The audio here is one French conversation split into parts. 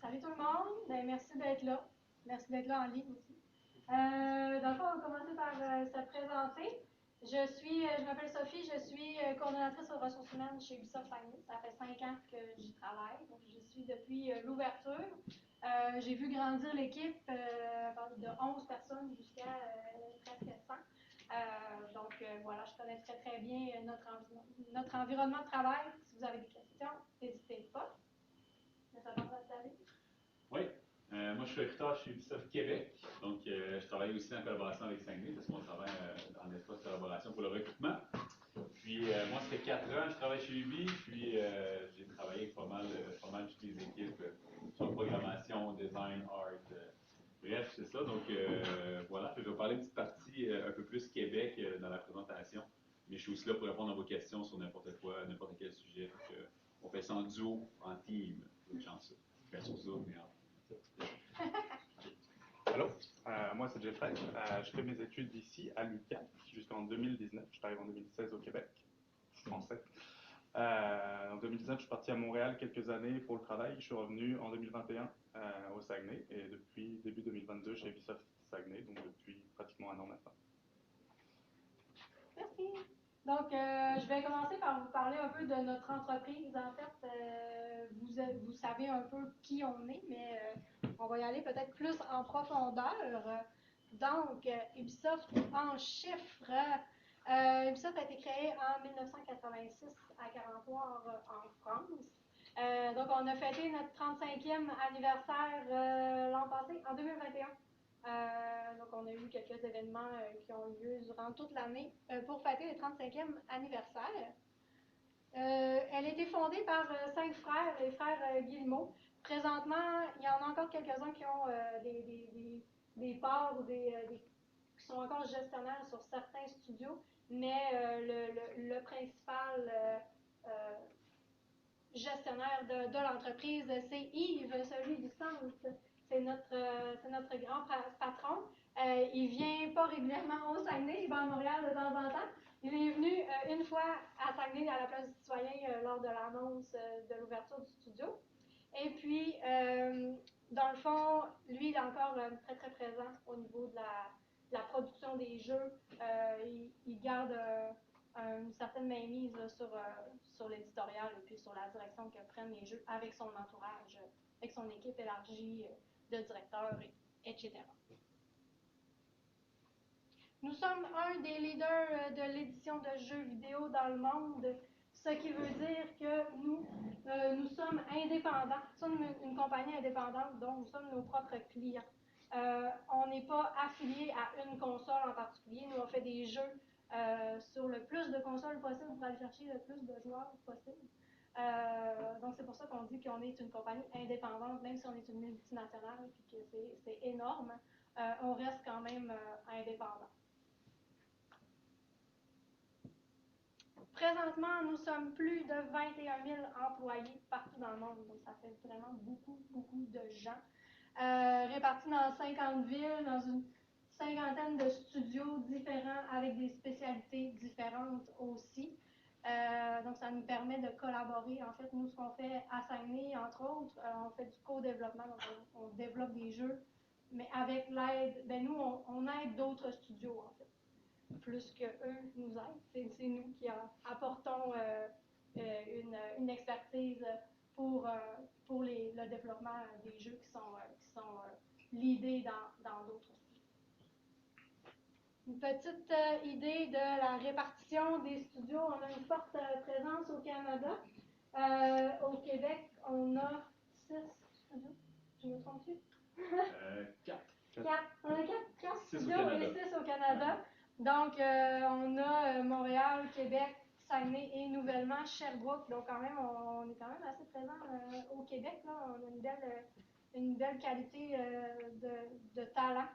Salut tout le monde, merci d'être là. Merci d'être là en ligne aussi. Dans le fond, on va commencer par se présenter. Je m'appelle Sophie, je suis coordonnatrice aux ressources humaines chez Ubisoft Saguenay. Ça fait 5 ans que j'y travaille, donc je suis depuis l'ouverture. J'ai vu grandir l'équipe de 11 personnes jusqu'à presque 100. Voilà, je connais très très bien notre environnement de travail. Si vous avez des questions, n'hésitez pas. Ça va t'installer? Oui. Moi, je suis recruteur chez Ubisoft Québec. Donc, je travaille aussi en collaboration avec Saguenay, parce qu'on travaille en étroite collaboration pour le recrutement. Puis, moi, ça fait 4 ans que je travaille chez Ubi. Puis, j'ai travaillé avec pas mal toutes les équipes sur programmation, design, art. Bref, c'est ça. Donc, voilà. Je vais parler une petite partie un peu plus Québec dans la présentation. Mais je suis aussi là pour répondre à vos questions sur n'importe quoi, n'importe quel sujet. Donc, on fait ça en duo, en team. Bonne chance. Bien sur Zoom, mais Allô, moi c'est Jeffrey. Je fais mes études ici à l'UQAM jusqu'en 2019. Je suis arrivé en 2016 au Québec. Je suis français. En 2019, je suis parti à Montréal quelques années pour le travail. Je suis revenu en 2021 au Saguenay et depuis début 2022 chez Ubisoft Saguenay, donc depuis pratiquement un an maintenant. Merci. Donc, je vais commencer par vous parler un peu de notre entreprise. En fait, vous savez un peu qui on est, mais on va y aller peut-être plus en profondeur. Donc, Ubisoft en chiffres. Ubisoft a été créé en 1986 à Carentoire, en France. Donc, on a fêté notre 35e anniversaire l'an passé, en 2021. Donc, on a eu quelques événements qui ont eu lieu durant toute l'année pour fêter le 35e anniversaire. Elle a été fondée par 5 frères, les frères Guillemot. Présentement, il y en a encore quelques-uns qui ont des parts ou qui sont encore gestionnaires sur certains studios, mais le principal gestionnaire de l'entreprise, c'est Yves, celui du centre. C'est notre grand patron. Il vient pas régulièrement au Saguenay, il va à Montréal de temps en temps. Il est venu une fois à Saguenay à la place du citoyen lors de l'annonce de l'ouverture du studio. Et puis, dans le fond, lui, il est encore très très présent au niveau de la production des jeux. Il garde une certaine mainmise là, sur l'éditorial et puis sur la direction que prennent les jeux avec son entourage, avec son équipe élargie de directeurs, etc. Nous sommes un des leaders de l'édition de jeux vidéo dans le monde, ce qui veut dire que nous sommes indépendants. Nous sommes une compagnie indépendante, donc nous sommes nos propres clients. On n'est pas affilié à une console en particulier. Nous, on fait des jeux sur le plus de consoles possible pour aller chercher le plus de joueurs possible. Donc, c'est pour ça qu'on dit qu'on est une compagnie indépendante, même si on est une multinationale et que c'est énorme, on reste quand même indépendant. Présentement, nous sommes plus de 21 000 employés partout dans le monde, donc ça fait vraiment beaucoup, beaucoup de gens. Répartis dans 50 villes, dans une cinquantaine de studios différents avec des spécialités différentes aussi. Donc, ça nous permet de collaborer. En fait, nous, ce qu'on fait à Saguenay, entre autres, on fait du co-développement, donc on développe des jeux, mais avec l'aide, nous, on aide d'autres studios, en fait, plus qu'eux nous aident. C'est nous qui apportons une expertise pour le développement des jeux qui sont l'idée dans d'autres studios. Une petite idée de la répartition des studios. On a une forte présence au Canada. Au Québec, on a 6 studios. Je me trompe-tu? 4. On a 4 studios et 6 au Canada. Donc, on a Montréal, Québec, Saguenay et nouvellement Sherbrooke. Donc, quand même, on est quand même assez présent au Québec. Là. On a une belle qualité de talent.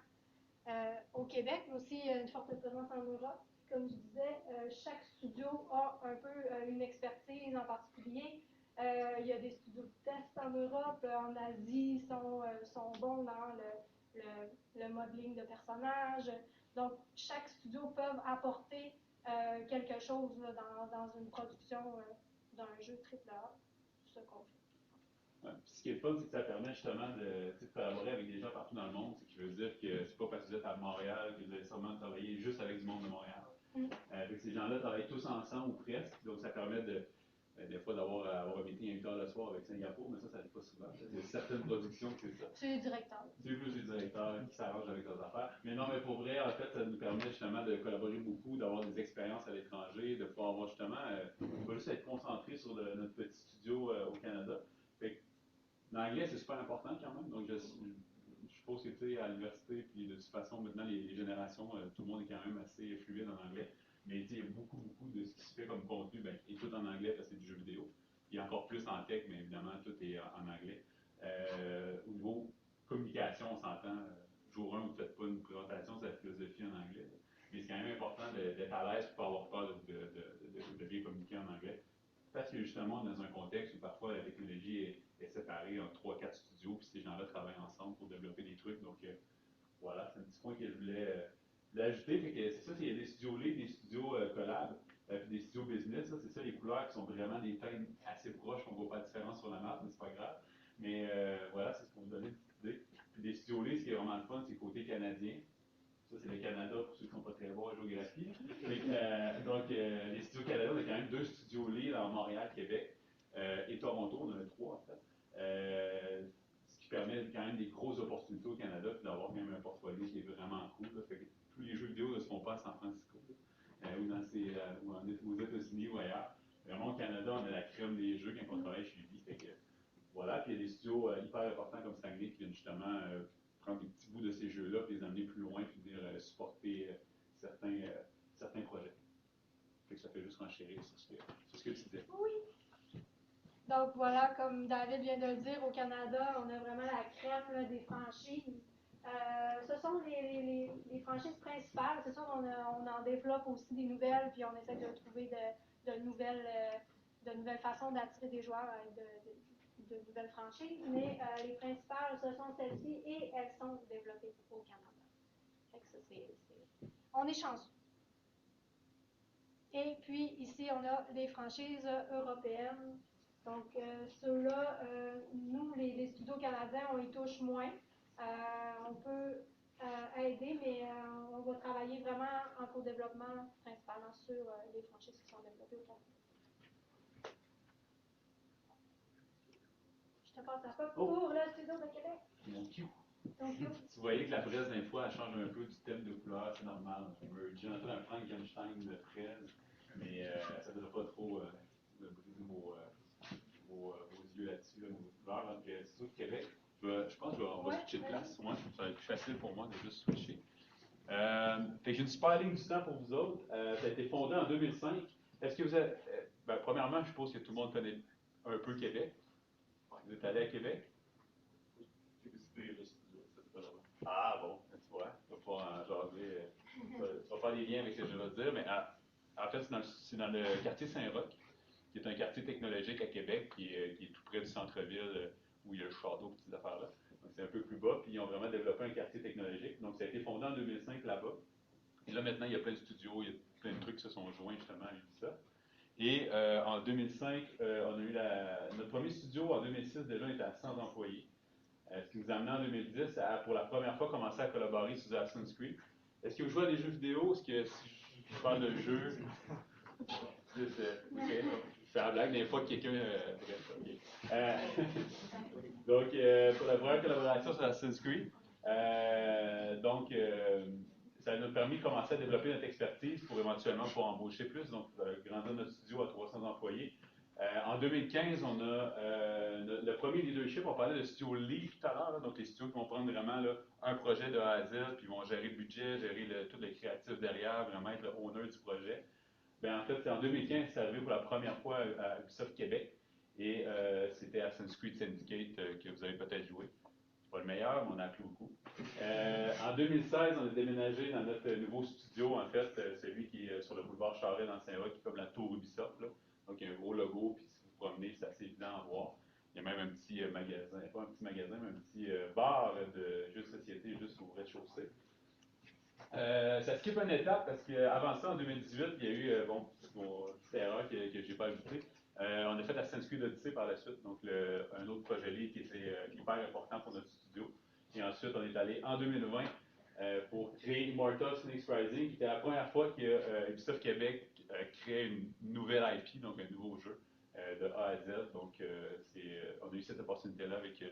Au Québec, aussi une forte présence en Europe. Comme je disais, chaque studio a un peu une expertise en particulier. Il y a des studios de test en Europe, en Asie, sont bons dans le modeling de personnages. Donc, chaque studio peut apporter quelque chose là, dans une production d'un jeu AAA, ce qu'on fait. Ouais. Puis ce qui est le fun, c'est que ça permet justement de collaborer avec des gens partout dans le monde. Ce qui veut dire que c'est pas parce que vous êtes à Montréal que vous allez sûrement travailler juste avec du monde de Montréal. Fait que ces gens-là travaillent tous ensemble ou presque. Donc ça permet des fois avoir un meeting à 8 heures le soir avec Singapour, mais ça n'arrive pas souvent. Il y a certaines productions que c'est ça. C'est les directeurs. C'est plus les directeurs qui s'arrangent avec leurs affaires. Mais non, mais pour vrai, en fait, ça nous permet justement de collaborer beaucoup, d'avoir des expériences à l'étranger, de pouvoir avoir justement, pas juste être concentré sur notre petit studio au Canada. Fait que l'anglais, c'est super important quand même. Donc, je suppose que tu sais, à l'université, puis de toute façon, maintenant, les générations, tout le monde est quand même assez fluide en anglais. Mais il y a beaucoup, beaucoup de ce qui se fait comme contenu, qui est tout en anglais parce que c'est du jeu vidéo. Il y a encore plus en tech, mais évidemment, tout est en anglais. Au niveau communication, on s'entend. Jour 1, vous ne faites pas une présentation de la philosophie en anglais. Là. Mais c'est quand même important d'être à l'aise pour avoir peur de bien communiquer en anglais. Parce que justement, dans un contexte où parfois la technologie est séparée en 3-4 studios, puis ces gens-là travaillent ensemble pour développer des trucs. Donc voilà, c'est un petit point que je voulais ajouter. Fait que c'est ça, il y a des studios lead, des studios collab, puis des studios business. Ça, c'est ça, les couleurs qui sont vraiment des teintes assez proches, on ne voit pas la différence sur la map, mais c'est pas grave. Mais voilà, c'est ce qu'on vous donne une petite idée. Puis des studios lead, ce qui est vraiment le fun, c'est côté canadien. Ça, c'est le Canada pour ceux qui ne sont pas très bons en géographie. Donc, les studios Canada, on a quand même 2 studios lead en Montréal, Québec et Toronto. On en a 3 en fait. Ce qui permet quand même des grosses opportunités au Canada, puis d'avoir quand même un portfolio qui est vraiment cool. Là. Fait que tous les jeux vidéo ne se font pas à San Francisco, ou aux États-Unis ou ailleurs. Vraiment, au Canada, on a la crème des jeux quand on travaille chez lui. Fait que, voilà, puis il y a des studios hyper importants comme Saguenay qui viennent justement prendre des petits bouts de ces jeux-là et les amener plus loin puis venir supporter certains projets. Fait que ça fait juste renchérir sur ce que tu disais. Oui. Donc voilà, comme David vient de le dire, au Canada, on a vraiment la crème là, des franchises. Ce sont les franchises principales. C'est sûr qu'on en développe aussi des nouvelles, puis on essaie de trouver de nouvelles façons d'attirer des joueurs avec de nouvelles franchises. Mais les principales, ce sont celles-ci et elles sont développées au Canada. Fait que ça, on est chanceux. Et puis ici, on a des franchises européennes. Donc, ceux-là, nous, les studios canadiens, on y touche moins. On peut aider, mais on va travailler vraiment en co-développement, principalement sur les franchises qui sont développées au Canada. Je te passe la pop pour le studio de Québec. Mon cue. Donc, vous voyez que la fraise, des fois, elle change un peu du thème de couleur, c'est normal. J'ai en train de prendre Frankenstein de fraise, mais ça ne devrait pas trop briser vos yeux là-dessus, là, vos couleurs. Donc, c'est tout Québec. Je pense qu'on va switcher de place. Moi, ça va être plus facile pour moi de juste switcher. Fait que j'ai une super ligne du temps pour vous autres. Ça a été fondé en 2005. Est-ce que vous êtes. Premièrement, je suppose que tout le monde connaît un peu Québec. Vous êtes allé à Québec? Ah bon, tu vois, je vais pouvoir en jaser. Tu vas faire des liens avec ce que je vais te dire, mais en fait, c'est dans le quartier Saint-Roch, qui est un quartier technologique à Québec, qui est tout près du centre-ville, où il y a le château, petites affaires-là. Donc c'est un peu plus bas, puis ils ont vraiment développé un quartier technologique. Donc ça a été fondé en 2005 là-bas. Et là maintenant, il y a plein de studios, il y a plein de trucs qui se sont joints justement à Ubisoft. Et en 2005, on a eu notre premier studio en 2006 déjà était à 100 employés. Ce qui nous a amené en 2010 à, pour la première fois, commencer à collaborer sur Assassin's Creed. Est-ce que vous jouez à des jeux vidéo? Est-ce que si je parle de jeux, je fais la blague des fois que quelqu'un. Donc, pour la première collaboration sur Assassin's Creed, ça nous a permis de commencer à développer notre expertise pour éventuellement pouvoir embaucher plus, donc grandir notre studio à 300 employés. En 2015, on a le premier leadership, on parlait de studio lead tout à l'heure, donc les studios qui vont prendre vraiment là, un projet de A à Z, puis vont gérer le budget, gérer tout le créatif derrière, vraiment être le owner du projet. Bien, en fait, c'est en 2015 c'est arrivé pour la première fois à Ubisoft Québec, et c'était Assassin's Creed Syndicate que vous avez peut-être joué. Pas le meilleur, mais on a appris beaucoup. En 2016, on a déménagé dans notre nouveau studio, en fait, celui qui est sur le boulevard Charest dans Saint-Roch, qui est comme la tour Ubisoft, là. Donc, il y a un gros logo, puis si vous vous promenez, c'est assez évident à voir. Il y a même un petit magasin, pas un petit magasin, mais un petit bar de jeux de société juste au rez-de-chaussée. Ça skip une étape parce qu'avant ça, en 2018, il y a eu, petite erreur que je n'ai pas ajoutée. On a fait Assassin's Creed Odyssey par la suite, donc un autre projet libre qui était hyper important pour notre studio. Et ensuite, on est allé en 2020 pour créer Immortals Phoenix Rising, qui était la première fois que Ubisoft Québec créait une nouvelle IP, donc un nouveau jeu de A à Z. Donc, on a eu cette opportunité-là avec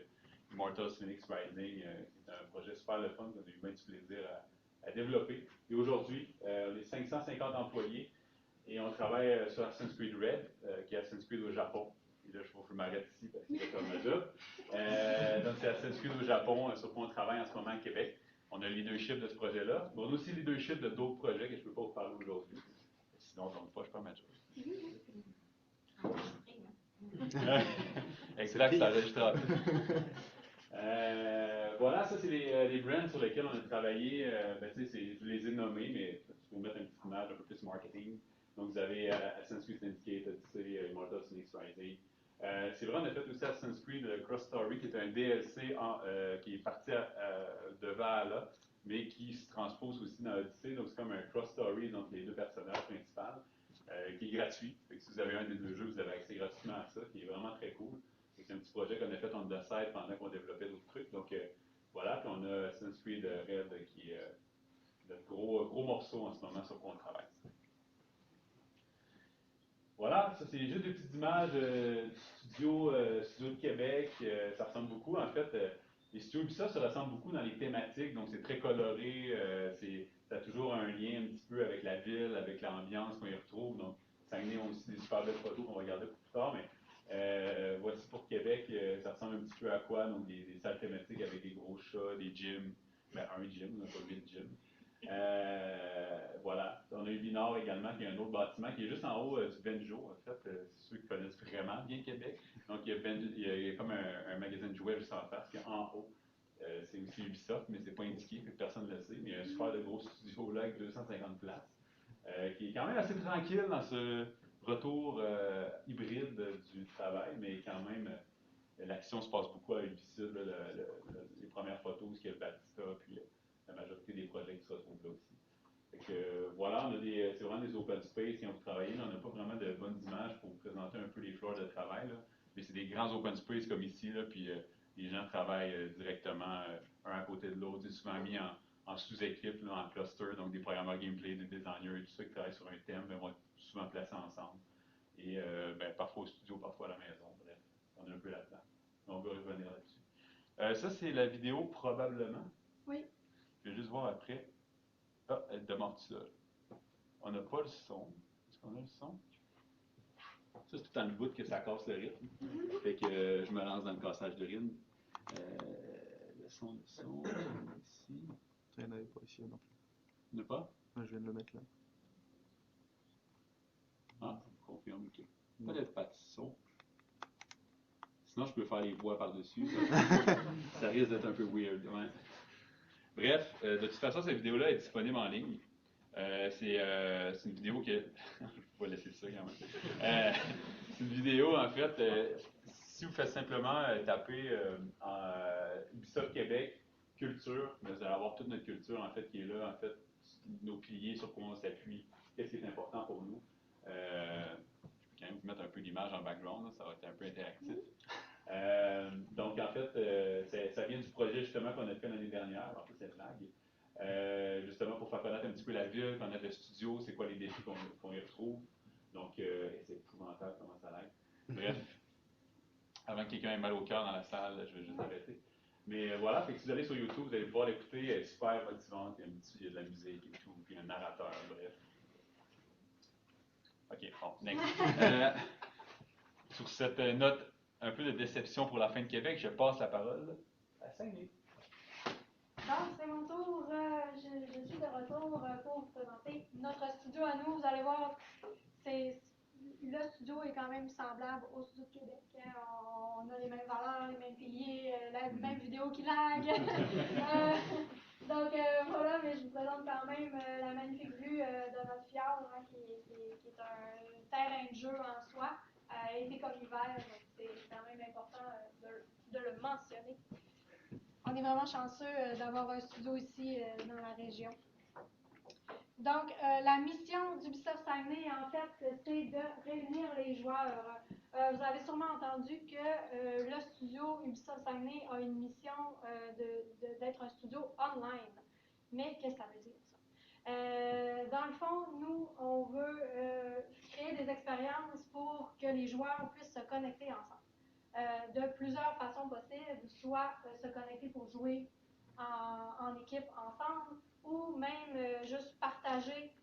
Immortals Phoenix Rising. C'est un projet super le fun qu'on a eu bien du plaisir à développer. Et aujourd'hui, on est 550 employés et on travaille sur Assassin's Creed Red, qui est Assassin's Creed au Japon. Et là, je m'arrête ici parce que c'est comme ma job. Donc, c'est Assassin's Creed au Japon, sur quoi on travaille en ce moment à Québec. On a le leadership de ce projet-là. Mais on a aussi le leadership de d'autres projets que je ne peux pas vous parler aujourd'hui. Sinon, encore une fois, je perds ma job. Exact, ça enregistre. Voilà, ça c'est les brands sur lesquels on a travaillé. Je les ai nommés, mais je vais vous mettre une petite image un peu plus marketing. Donc vous avez Assassin's Creed Syndicate, Odyssey, Immortals Phoenix Rising. C'est vrai, on a fait aussi Assassin's Creed Cross Story, qui est un DLC qui est parti de Valhalla, mais qui se transpose aussi dans Odyssey. Donc c'est comme un Cross Story entre les deux personnages principaux, qui est gratuit. Fait que si vous avez un des deux jeux, vous avez accès gratuitement à ça, qui est vraiment très cool. C'est un petit projet qu'on a fait on the side pendant qu'on développait d'autres trucs. Donc voilà, puis on a Assassin's Creed Red qui est notre gros morceau en ce moment sur quoi on travaille. Voilà, ça c'est juste des petites images du studio de Québec. Ça ressemble beaucoup. En fait, les studios Ubisoft se ressemblent beaucoup dans les thématiques, donc c'est très coloré. Ça a toujours un lien un petit peu avec la ville, avec l'ambiance qu'on y retrouve. Donc, Saguenay ont aussi des super belles photos qu'on va regarder plus tard, mais voici pour Québec, ça ressemble un petit peu à quoi? Donc, des salles thématiques avec des gros chats, des gyms. Ben, un gym, on n'a pas 8 gyms. Voilà. On a eu Binard également, qui est un autre bâtiment qui est juste en haut du Benjo, en fait. C'est ceux qui connaissent vraiment bien Québec. Donc, il y a comme un magasin de jouets juste en face, qui est en haut. C'est aussi Ubisoft, mais c'est pas indiqué, que personne ne le sait. Mais il y a un super de gros studio là avec 250 places, qui est quand même assez tranquille dans ce retour hybride du travail, mais quand même, l'action se passe beaucoup à Ubisoft. Les premières photos, ce qu'il y a le Batista, puis la majorité des projets qui se retrouvent là aussi. Fait que, voilà, c'est vraiment des open space qui ont travaillé. On n'a pas vraiment de bonnes images pour vous présenter un peu les floors de travail, là. Mais c'est des grands open space comme ici, là, puis les gens travaillent directement un à côté de l'autre. C'est souvent mis en sous-équipe, en cluster, donc des programmeurs gameplay, des designers et tout ça qui travaillent sur un thème vont être souvent placés ensemble. Et parfois au studio, parfois à la maison. Bref, on est un peu là-dedans. On va revenir là-dessus. Ça, c'est la vidéo probablement. Oui. Je vais juste voir après. Ah, elle demande ça. On n'a pas le son. Est-ce qu'on a le son? Ça, c'est tout dans le bout que ça casse le rythme. Fait que je me lance dans le cassage de rythme. Le son, ici. Il n'y en avait pas ici non plus. Il n'y en a pas? Je viens de le mettre là. Ah, ça me confirme, ok. Peut-être pas de son. Sinon, je peux faire les voix par-dessus. Ça risque d'être un peu weird. Ouais. Bref, de toute façon, cette vidéo-là est disponible en ligne. C'est une vidéo que. Je vais laisser ça quand même. C'est une vidéo, en fait, si vous faites simplement taper en Ubisoft Québec, culture, vous allez avoir toute notre culture, en fait, qui est là, en fait, nos piliers, sur quoi on s'appuie, qu'est-ce qui est important pour nous. Je peux quand même vous mettre un peu d'image en background, là, ça va être un peu interactif. Donc, en fait, ça vient du projet justement qu'on a fait l'année dernière, en fait, c'est blague. Justement pour faire connaître un petit peu la ville, connaître le studio, c'est quoi les défis qu'on y retrouve. Donc, c'est épouvantable comment ça l'aide. Bref, avant que quelqu'un ait mal au cœur dans la salle, je vais juste arrêter. Mais voilà, fait que si vous allez sur YouTube, vous allez pouvoir l'écouter, elle est super motivante, il y a de la musique et tout, puis un narrateur, bref. Ok, bon, next. Sur cette note un peu de déception pour la fin de Québec, je passe la parole à Saguenay. Donc, c'est mon tour. Je suis de retour pour vous présenter notre studio à nous. Vous allez voir, le studio est quand même semblable au studio de Québec. On a les mêmes valeurs, les mêmes piliers, la même vidéo qui lag. Donc voilà, mais je vous présente quand même la magnifique vue de notre fjord, hein, qui est un terrain de jeu en soi, été comme hiver, donc c'est quand même important de le mentionner. On est vraiment chanceux d'avoir un studio ici dans la région. Donc, la mission d'Ubisoft Saguenay, en fait, c'est de réunir les joueurs. Vous avez sûrement entendu que le studio Ubisoft Saguenay a une mission d'être un studio online. Mais qu'est-ce que ça veut dire, ça? Dans le fond, nous, on veut créer des expériences pour que les joueurs puissent se connecter ensemble. De plusieurs façons possibles, soit se connecter pour jouer en équipe ensemble, ou même juste partager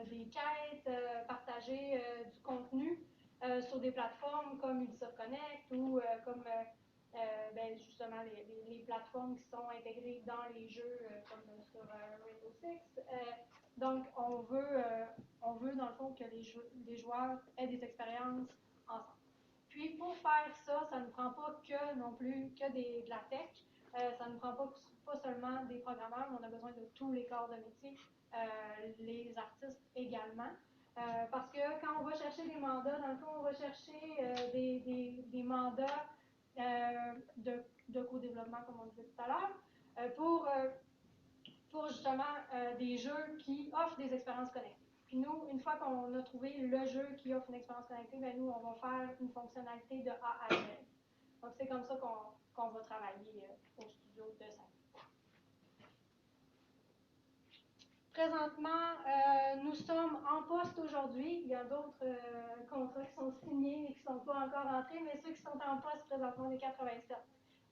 des quêtes, partager du contenu sur des plateformes comme Ubisoft Connect ou comme justement les plateformes qui sont intégrées dans les jeux comme sur Rainbow Six. Donc, on veut dans le fond que les joueurs aient des expériences ensemble. Puis, pour faire ça, ça ne prend pas non plus que de la tech. Ça ne prend pas seulement des programmeurs, mais on a besoin de tous les corps de métier, les artistes également. Parce que quand on va chercher des mandats, dans le fond, on va chercher des mandats de co-développement, comme on disait tout à l'heure, pour justement des jeux qui offrent des expériences connectées. Puis nous, une fois qu'on a trouvé le jeu qui offre une expérience connectée, ben nous, on va faire une fonctionnalité de A à Z. Donc, c'est comme ça qu'on va travailler au studio de Saguenay. Présentement, nous sommes en poste aujourd'hui. Il y a d'autres contrats qui sont signés et qui ne sont pas encore entrés, mais ceux qui sont en poste présentement, on est 87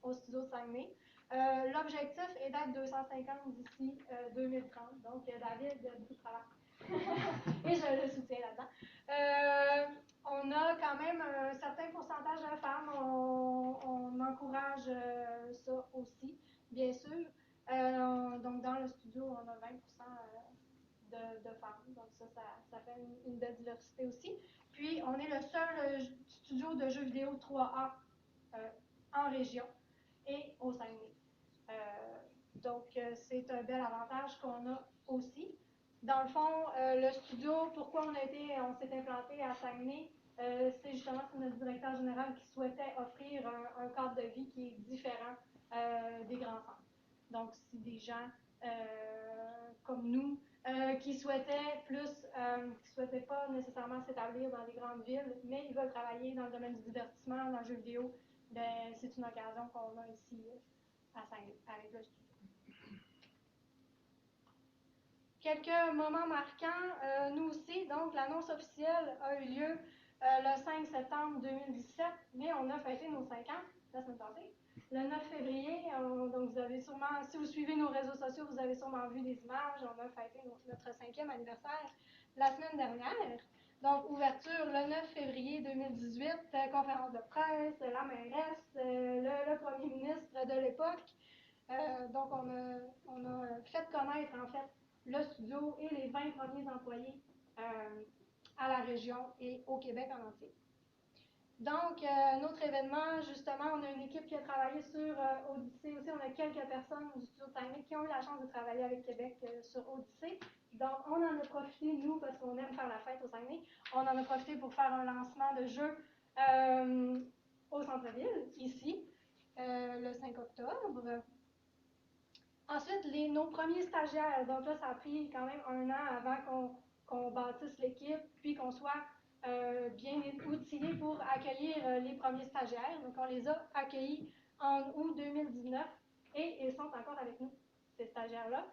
au studio de Saguenay. L'objectif est d'être 250 d'ici 2030. Donc, David, beaucoup de travail. Et je le soutiens là-dedans. On a quand même un certain pourcentage de femmes. On encourage ça aussi, bien sûr. Donc, dans le studio, on a 20% de femmes. Donc, ça fait une belle diversité aussi. Puis, on est le seul studio de jeux vidéo 3A en région et au Saguenay. Donc, c'est un bel avantage qu'on a aussi. Dans le fond, le studio, pourquoi on s'est implanté à Saguenay, c'est justement notre directeur général qui souhaitait offrir un cadre de vie qui est différent des grands centres. Donc, si des gens comme nous qui souhaitaient pas nécessairement s'établir dans les grandes villes, mais ils veulent travailler dans le domaine du divertissement, dans le jeu vidéo, ben, c'est une occasion qu'on a ici à Saguenay avec le studio. Quelques moments marquants, nous aussi, donc l'annonce officielle a eu lieu le 5 septembre 2017, mais on a fêté nos 5 ans la semaine passée. Le 9 février, donc vous avez sûrement, si vous suivez nos réseaux sociaux, vous avez sûrement vu des images. On a fêté notre 5e anniversaire la semaine dernière. Donc, ouverture le 9 février 2018, conférence de presse, la mairesse, le premier ministre de l'époque. Donc, on a fait connaître, en fait, le studio et les 20 premiers employés à la région et au Québec en entier. Donc, notre événement, justement, on a une équipe qui a travaillé sur Odyssée aussi. On a quelques personnes du studio de Saguenay qui ont eu la chance de travailler avec Québec sur Odyssey. Donc, on en a profité, nous, parce qu'on aime faire la fête au Saguenay, on en a profité pour faire un lancement de jeu au centre-ville, ici, le 5 octobre. Ensuite, nos premiers stagiaires. Donc là, ça a pris quand même 1 an avant qu'on bâtisse l'équipe, puis qu'on soit bien outillés pour accueillir les premiers stagiaires. Donc, on les a accueillis en août 2019 et ils sont encore avec nous, ces stagiaires-là.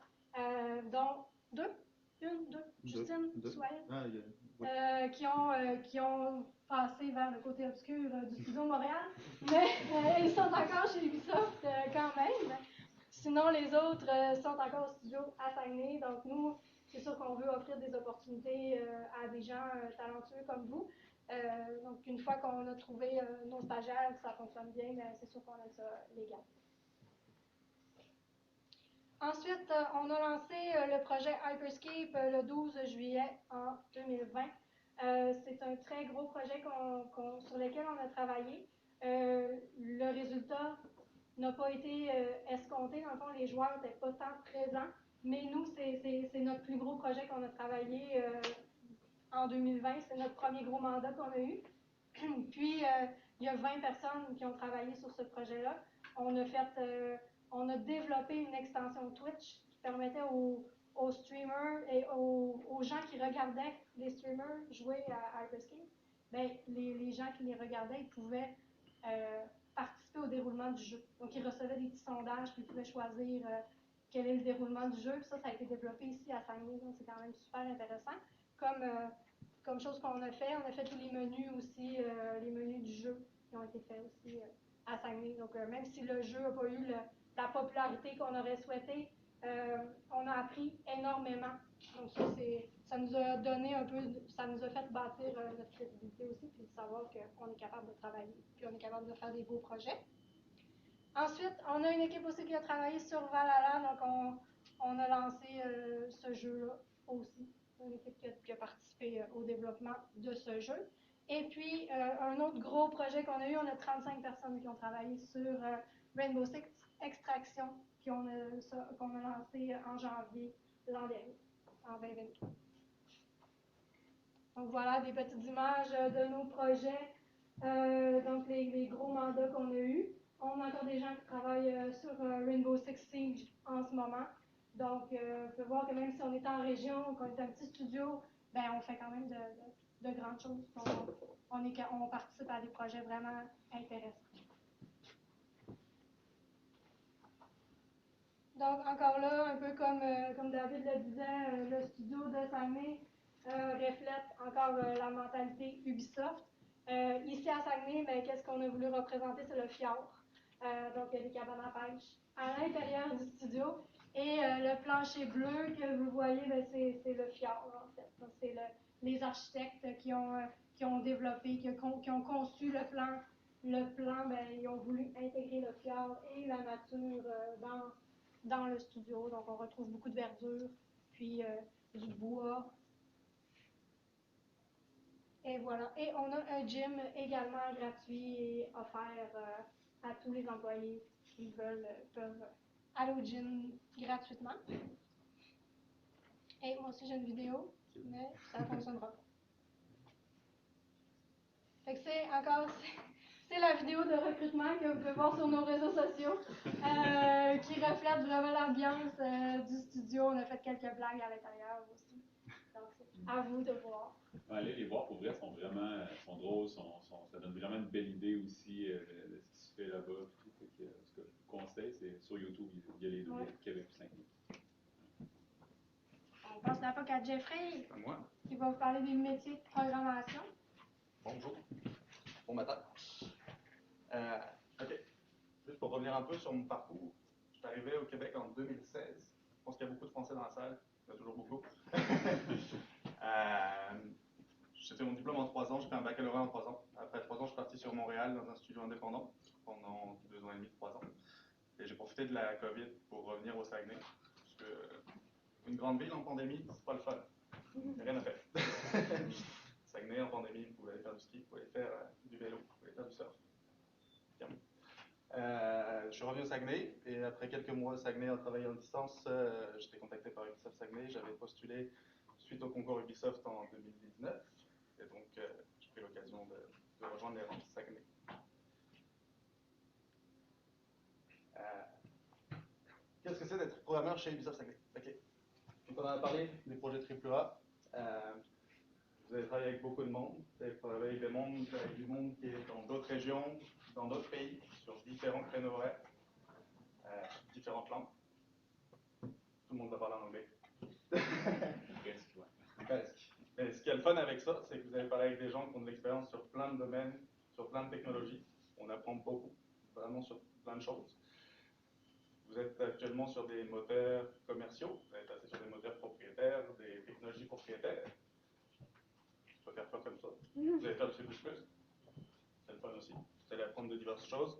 Dont deux, Justine, Soail, qui ont passé vers le côté obscur du studio de Montréal. Mais ils sont encore chez Ubisoft quand même. Sinon, les autres sont encore au studio à Saguenay. Donc, nous, c'est sûr qu'on veut offrir des opportunités à des gens talentueux comme vous. Donc, une fois qu'on a trouvé nos stagiaires, que ça fonctionne bien, c'est sûr qu'on aime ça légal. Ensuite, on a lancé le projet Hyperscape le 12 juillet en 2020. C'est un très gros projet sur lequel on a travaillé. Le résultat n'a pas été escompté. Dans le fond, les joueurs n'étaient pas tant présents. Mais nous, c'est notre plus gros projet qu'on a travaillé en 2020. C'est notre premier gros mandat qu'on a eu. Puis, il y a 20 personnes qui ont travaillé sur ce projet-là. On a développé une extension Twitch qui permettait aux aux streamers et aux gens qui regardaient les streamers jouer à Hyperscape, ben, les gens qui les regardaient, ils pouvaient participer au déroulement du jeu. Donc, ils recevaient des petits sondages, puis ils pouvaient choisir quel est le déroulement du jeu. Puis ça a été développé ici à Saguenay, donc c'est quand même super intéressant. Comme chose qu'on a fait tous les menus aussi, les menus du jeu qui ont été faits aussi à Saguenay. Donc, même si le jeu n'a pas eu la popularité qu'on aurait souhaité, on a appris énormément. Donc ça nous a donné un peu, ça nous a fait bâtir notre crédibilité aussi, puis de savoir qu'on est capable de travailler, puis on est capable de faire des beaux projets. Ensuite, on a une équipe aussi qui a travaillé sur Valhalla, donc on a lancé ce jeu-là aussi. Une équipe qui a participé au développement de ce jeu. Et puis, un autre gros projet qu'on a eu, on a 35 personnes qui ont travaillé sur Rainbow Six Extraction, qu'on a lancé en janvier l'an dernier, en 2023. Donc voilà des petites images de nos projets, donc les gros mandats qu'on a eus. On a encore des gens qui travaillent sur Rainbow Six Siege en ce moment. Donc, on peut voir que même si on est en région, qu'on est un petit studio, ben, on fait quand même de grandes choses. Donc, on participe à des projets vraiment intéressants. Donc, encore là, un peu comme David le disait, le studio de Saguenay reflète encore la mentalité Ubisoft. Ici à Saguenay, ben, qu'est-ce qu'on a voulu représenter? C'est le fjord. Donc, il y a des cabanes à pêche à l'intérieur du studio. Et le plancher bleu que vous voyez, ben, c'est le fjord, en fait. Donc, c'est les architectes qui ont développé, qui ont conçu le plan. Le plan, ben, ils ont voulu intégrer le fjord et la nature dans le studio. Donc, on retrouve beaucoup de verdure, puis du bois. Et voilà. Et on a un gym également gratuit et offert à tous les employés qui peuvent aller au gym gratuitement. Et moi aussi, j'ai une vidéo, mais ça ne fonctionnera pas. Fait que c'est la vidéo de recrutement que vous pouvez voir sur nos réseaux sociaux, qui reflète vraiment l'ambiance du studio. On a fait quelques blagues à l'intérieur aussi. Donc, c'est à vous de voir. Allez les voir, pour vrai, sont drôles, ça donne vraiment une belle idée aussi de ce qui se fait là-bas. Ce que je vous conseille, c'est sur YouTube, il y a les deux, Québec et Saguenay. On passe la POC à Jeffrey, Moi. qui va vous parler des métiers de programmation. Bonjour. Bon matin. OK. Juste pour revenir un peu sur mon parcours, je suis arrivé au Québec en 2016. Je pense qu'il y a beaucoup de Français dans la salle. Il y en a toujours beaucoup. J'ai fait mon diplôme en 3 ans. J'ai fait un baccalauréat en 3 ans. Après 3 ans, je suis parti sur Montréal dans un studio indépendant pendant 2 ans et demi, 3 ans. Et j'ai profité de la COVID pour revenir au Saguenay. Parce que une grande ville en pandémie, c'est pas le fun. Il n'y a rien à faire. Saguenay en pandémie, vous pouvez aller faire du ski, vous pouvez aller faire du vélo, vous pouvez aller faire du surf. Je suis revenu au Saguenay et après quelques mois au Saguenay en travaillant en distance, j'étais contacté par Ubisoft Saguenay. J'avais postulé suite au concours Ubisoft en 2019 et donc j'ai pris l'occasion de rejoindre les rangs de Saguenay. Qu'est-ce que c'est d'être programmeur chez Ubisoft Saguenay? Ok. Donc on a parlé des projets AAA. Vous avez travaillé avec beaucoup de monde, vous avez travaillé avec du monde qui est dans d'autres régions, dans d'autres pays, sur différents créneaux horaires, différentes langues. Tout le monde va parler en anglais. Presque, ouais. Presque. Mais ce qui est le fun avec ça, c'est que vous allez parler avec des gens qui ont de l'expérience sur plein de domaines, sur plein de technologies. On apprend beaucoup, vraiment sur plein de choses. Vous êtes actuellement sur des moteurs commerciaux, vous allez passer sur des moteurs propriétaires, des technologies propriétaires. Je vais faire quoi comme ça? Vous allez faire du C++. C'est le fun aussi. Vous allez apprendre de diverses choses.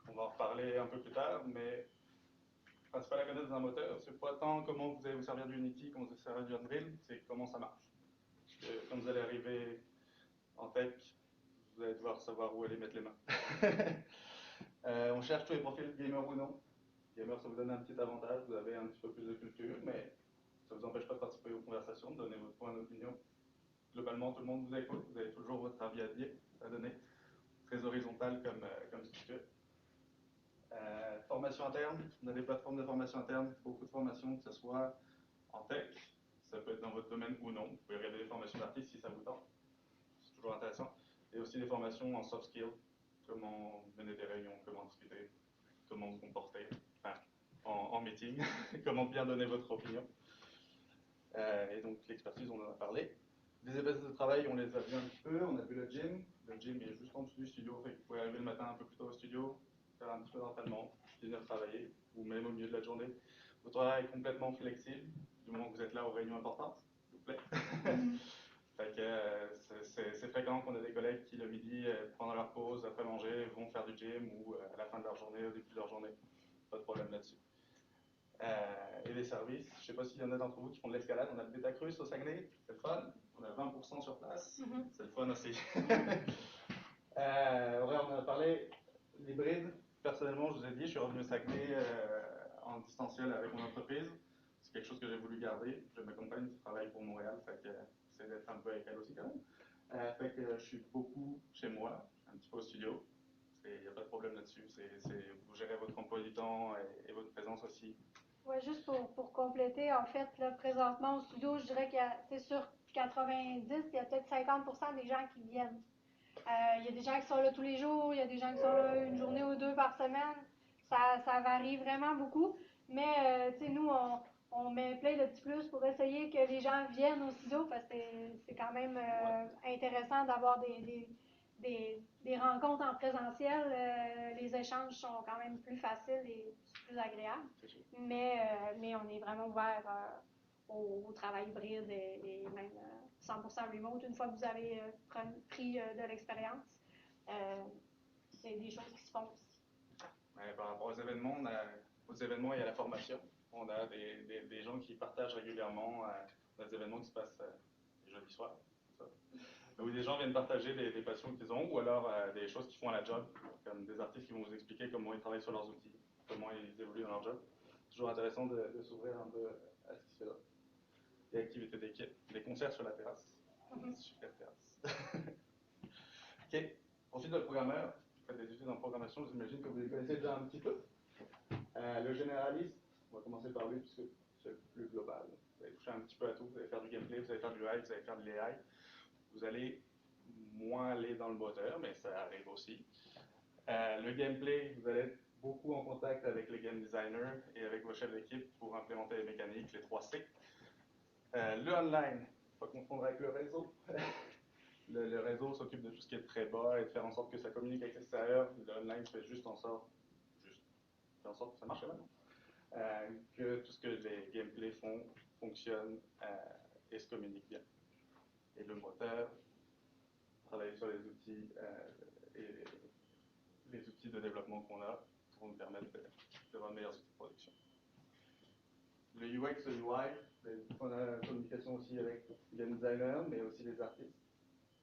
On va en reparler un peu plus tard, mais le principal à connaître dans un moteur, c'est pas tant comment vous allez vous servir du Unity, comment vous allez vous servir du Unreal, c'est comment ça marche. Parce que quand vous allez arriver en tech, vous allez devoir savoir où aller mettre les mains. On cherche tous les profils gamer ou non. Gamer, ça vous donne un petit avantage, vous avez un petit peu plus de culture, mais ça ne vous empêche pas de participer aux conversations, de donner votre point d'opinion. Globalement, tout le monde vous écoute, vous avez toujours votre avis à donner. Très horizontal comme structure. Formation formation interne, on a des plateformes de formation interne, beaucoup de formations, que ce soit en tech, ça peut être dans votre domaine ou non. Vous pouvez regarder des formations d'artistes si ça vous tente, c'est toujours intéressant. Et aussi des formations en soft skills, comment mener des réunions, comment discuter, comment se comporter, enfin, en meeting, comment bien donner votre opinion. Et donc l'expertise, on en a parlé. Les espaces de travail, on les a vu un petit peu, on a vu le gym. Le gym est juste en dessous du studio, fait que vous pouvez arriver le matin un peu plus tôt au studio, faire un petit peu d'entraînement, venir travailler, ou même au milieu de la journée. Votre horaire est complètement flexible, du moment que vous êtes là aux réunions importantes, s'il vous plaît. Fait que c'est fréquent qu'on a des collègues qui le midi, pendant leur pause, après manger, vont faire du gym, ou à la fin de leur journée, au début de leur journée. Pas de problème là-dessus. Et les services, je ne sais pas s'il y en a d'entre vous qui font de l'escalade, on a le Beta Cruise au Saguenay, c'est le fun, on a 20% sur place, c'est le fun aussi. On a parlé l'hybride, personnellement je vous ai dit, je suis revenu au Saguenay en distanciel avec mon entreprise, c'est quelque chose que j'ai voulu garder, j'ai ma compagne qui travaille pour Montréal, fait que j'essaie d'être un peu avec elle aussi quand même. Fait que je suis beaucoup chez moi, un petit peu au studio, il n'y a pas de problème là-dessus, vous gérez votre emploi du temps et votre présence aussi. Ouais, juste pour compléter, en fait, là, présentement au studio, je dirais que sur 90, il y a peut-être 50% des gens qui viennent. Il y a des gens qui sont là tous les jours, il y a des gens qui sont là une journée ou deux par semaine. Ça varie vraiment beaucoup. Mais nous, on met plein de petits plus pour essayer que les gens viennent au studio parce que c'est quand même intéressant d'avoir des rencontres en présentiel. Les échanges sont quand même plus faciles et plus agréables. Mais on est vraiment ouvert au travail hybride et même 100% remote une fois que vous avez pris de l'expérience. C'est des choses qui se font aussi. Par rapport aux événements, et à la formation, on a des gens qui partagent régulièrement des événements qui se passent les jeudis soirs, où des gens viennent partager des passions qu'ils ont ou alors des choses qu'ils font à la job, comme des artistes qui vont vous expliquer comment ils travaillent sur leurs outils, comment ils évoluent dans leur job. C'est toujours intéressant de s'ouvrir un peu à ce qui se fait là. Des activités d'équipe, des concerts sur la terrasse. Super terrasse. Ok, ensuite le programmeur, vous faites des études en programmation, j'imagine que vous les connaissez déjà un petit peu. Le généraliste, on va commencer par lui puisque c'est le plus global. Vous allez toucher un petit peu à tout, vous allez faire du gameplay, vous allez faire du UI, vous allez faire de l'AI. Vous allez moins aller dans le moteur, mais ça arrive aussi. Le gameplay, vous allez être beaucoup en contact avec les game designers et avec vos chefs d'équipe pour implémenter les mécaniques, les 3C. Le online, pas confondre avec le réseau. Le réseau s'occupe de tout ce qui est très bas et de faire en sorte que ça communique avec l'extérieur. Le online fait juste en sorte que ça marche maintenant. Que tout ce que les gameplays font fonctionne et se communique bien. Et le moteur, travailler sur les outils et les outils de développement qu'on a pour nous permettre d'avoir de meilleurs outils de production. Le UX, le UI, on a la communication aussi avec les game designers, mais aussi les artistes.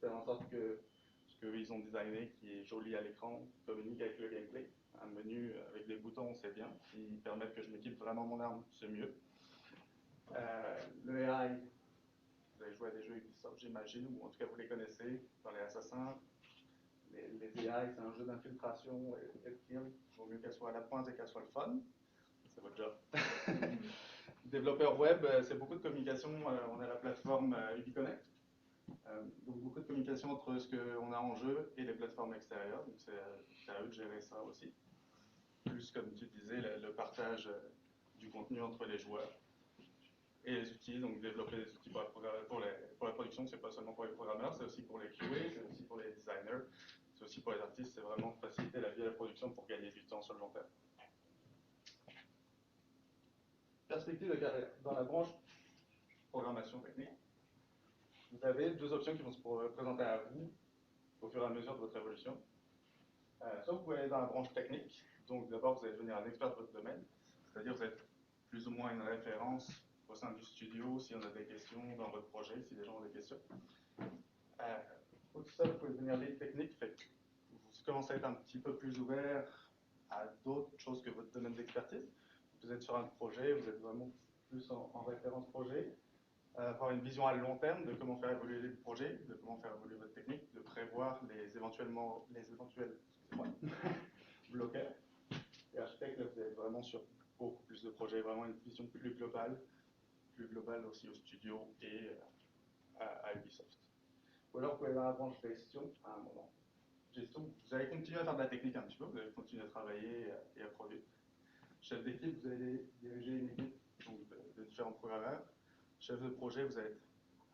Faire en sorte que ce qu'ils ont designé, qui est joli à l'écran, communique avec le gameplay. Un menu avec des boutons, c'est bien. S'ils permettent que je m'équipe vraiment mon arme, c'est mieux. Le AI, vous avez joué à des jeux Ubisoft, j'imagine, ou en tout cas vous les connaissez, dans les Assassins. Les AI, c'est un jeu d'infiltration et de kill. Il vaut mieux qu'elle soit à la pointe et qu'elle soit le fun. C'est votre job. Développeur web, c'est beaucoup de communication. On a la plateforme UbiConnect. Donc beaucoup de communication entre ce qu'on a en jeu et les plateformes extérieures. Donc c'est à eux de gérer ça aussi. Plus, comme tu disais, le partage du contenu entre les joueurs. Et les outils, donc développer des outils pour la production, c'est pas seulement pour les programmeurs, c'est aussi pour les QA, c'est aussi pour les designers, c'est aussi pour les artistes, c'est vraiment faciliter la vie à la production pour gagner du temps sur le long terme. Perspective de carrière. Dans la branche programmation technique, vous avez deux options qui vont se présenter à vous au fur et à mesure de votre évolution. Soit vous pouvez aller dans la branche technique, donc d'abord vous allez devenir un expert de votre domaine, c'est-à-dire vous êtes plus ou moins une référence au sein du studio, si on a des questions dans votre projet, si les gens ont des questions. Pour tout ça, vous pouvez devenir lead technique, fait que vous commencez à être un petit peu plus ouvert à d'autres choses que votre domaine d'expertise. Vous êtes sur un projet, vous êtes vraiment plus en référence projet, avoir une vision à long terme de comment faire évoluer le projet, de comment faire évoluer votre technique, de prévoir les éventuels bloqueurs. Et architecte, là, vous êtes vraiment vraiment sur beaucoup plus de projets, vraiment une vision plus globale aussi au studio et à Ubisoft. Ou alors, vous pouvez avoir la branche gestion à un moment. Gestion, vous allez continuer à faire de la technique un petit peu, vous allez continuer à travailler et à produire. Chef d'équipe, vous allez diriger une équipe donc de différents programmeurs. Chef de projet, vous allez être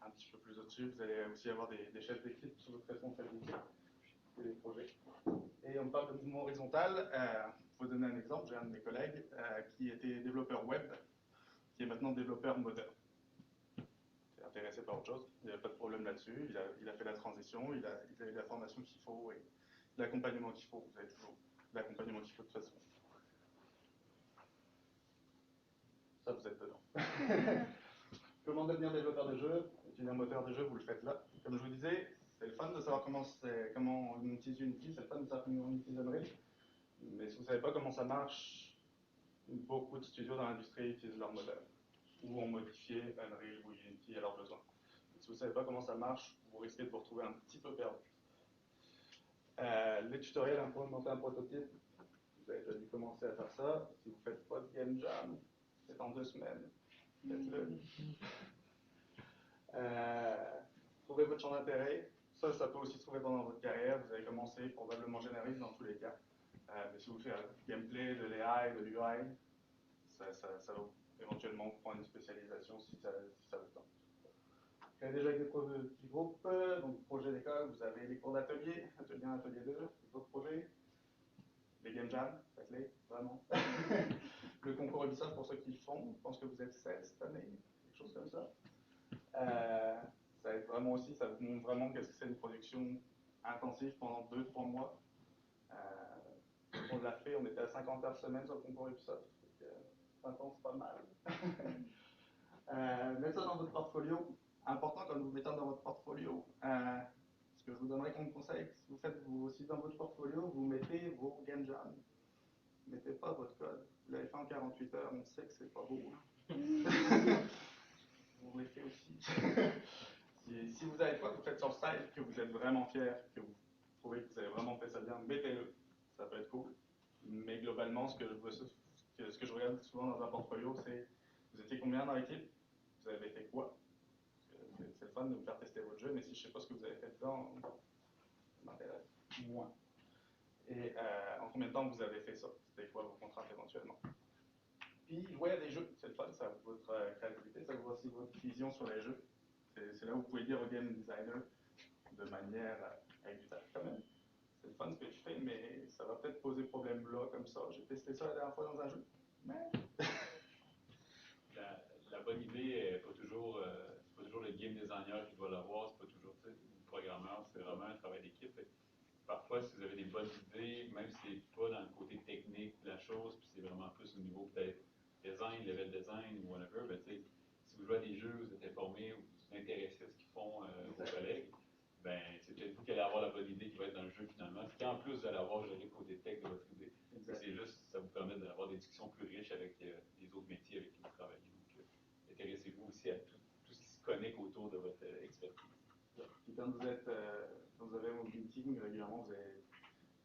un petit peu plus au-dessus, vous allez aussi avoir des chefs d'équipe sous votre responsabilité et des projets. Et on parle de mouvement horizontal. Pour vous donner un exemple, j'ai un de mes collègues qui était développeur web, qui est maintenant développeur modeur. Il est intéressé par autre chose, il n'y a pas de problème là-dessus, il a fait la transition, il a eu la formation qu'il faut et l'accompagnement qu'il faut. Vous avez toujours l'accompagnement qu'il faut de toute façon. Ça, vous êtes dedans. Comment devenir développeur de jeu? Utiliser un moteur de jeu, vous le faites là. Comme je vous disais, c'est le fun de savoir comment on utilise Unity, c'est le fun de savoir comment on utilise Unreal. Mais si vous ne savez pas comment ça marche, beaucoup de studios dans l'industrie utilisent leur moteur ou ont modifié Unreal ou Unity à leurs besoins. Si vous ne savez pas comment ça marche, vous risquez de vous retrouver un petit peu perdu. Les tutoriels pour monter un prototype, vous avez déjà dû commencer à faire ça. Si vous ne faites pas de game jam, c'est en 2 semaines. Faites-le. Trouvez votre champ d'intérêt. Ça peut aussi se trouver pendant votre carrière. Vous allez commencer probablement généraliste dans tous les cas. Mais si vous faites du gameplay, de l'AI, de l'UI, ça va éventuellement prendre une spécialisation si ça vous tente. Créez déjà avec des petits groupes. Donc, projet d'école, vous avez les cours d'atelier, atelier 1, atelier 2, les autres projets. Les game jams, faites-les, vraiment. Le concours Ubisoft, pour ceux qui le font, je pense que vous êtes 16 cette année, quelque chose comme ça. Ça va être vraiment aussi, ça vous montre vraiment qu'est-ce que c'est une production intensive pendant 2-3 mois. On l'a fait, on était à 50 heures semaine sur le concours Ubisoft. 50, c'est pas mal. Mettez ça dans votre portfolio. Important quand vous mettez dans votre portfolio. Ce que je vous donnerais comme conseil, si vous faites aussi dans votre portfolio, vous mettez vos game jams. Mettez pas votre code. Vous l'avez fait en 48 heures, on sait que c'est pas beau. Vous les fait aussi. Si vous avez quoi que vous faites sur le site, que vous êtes vraiment fier, que vous trouvez que vous avez vraiment fait ça bien, mettez-le. Ça peut être cool. Mais globalement, ce que je regarde souvent dans un portfolio, c'est vous étiez combien dans l'équipe? Vous avez fait quoi? C'est le fun de me faire tester votre jeu, mais si je ne sais pas ce que vous avez fait dedans, ça m'intéresse moins. Et en combien de temps vous avez fait ça? C'était quoi vos contraintes éventuellement? Puis jouer à des jeux, c'est le fun, ça ouvre votre créativité, ça ouvre aussi votre vision sur les jeux. C'est là où vous pouvez dire au game designer de manière avec du tact quand même. C'est le fun ce que tu fais, mais ça va peut-être poser problème là, comme ça. J'ai testé ça la dernière fois dans un jeu. Mais... la bonne idée n'est pas toujours, c'est pas toujours le game designer qui doit l'avoir, c'est pas toujours le programmeur, c'est vraiment un travail d'équipe. Parfois, si vous avez des bonnes idées, même si c'est pas dans le côté technique de la chose, puis c'est vraiment plus au niveau peut-être design, level design ou whatever, ben, si vous jouez à des jeux, vous êtes informé ou vous vous intéressez à ce qu'ils font vos collègues, ben, c'est peut-être vous qui allez avoir la bonne idée qui va être dans le jeu finalement. Puis en plus, vous allez avoir géré le côté tech de votre idée. C'est juste, ça vous permet d'avoir des discussions plus riches avec les autres métiers avec qui vous travaillez. Donc, intéressez-vous aussi à tout ce qui se connecte autour de votre expertise. Puis quand vous avez vos meetings, régulièrement, vous avez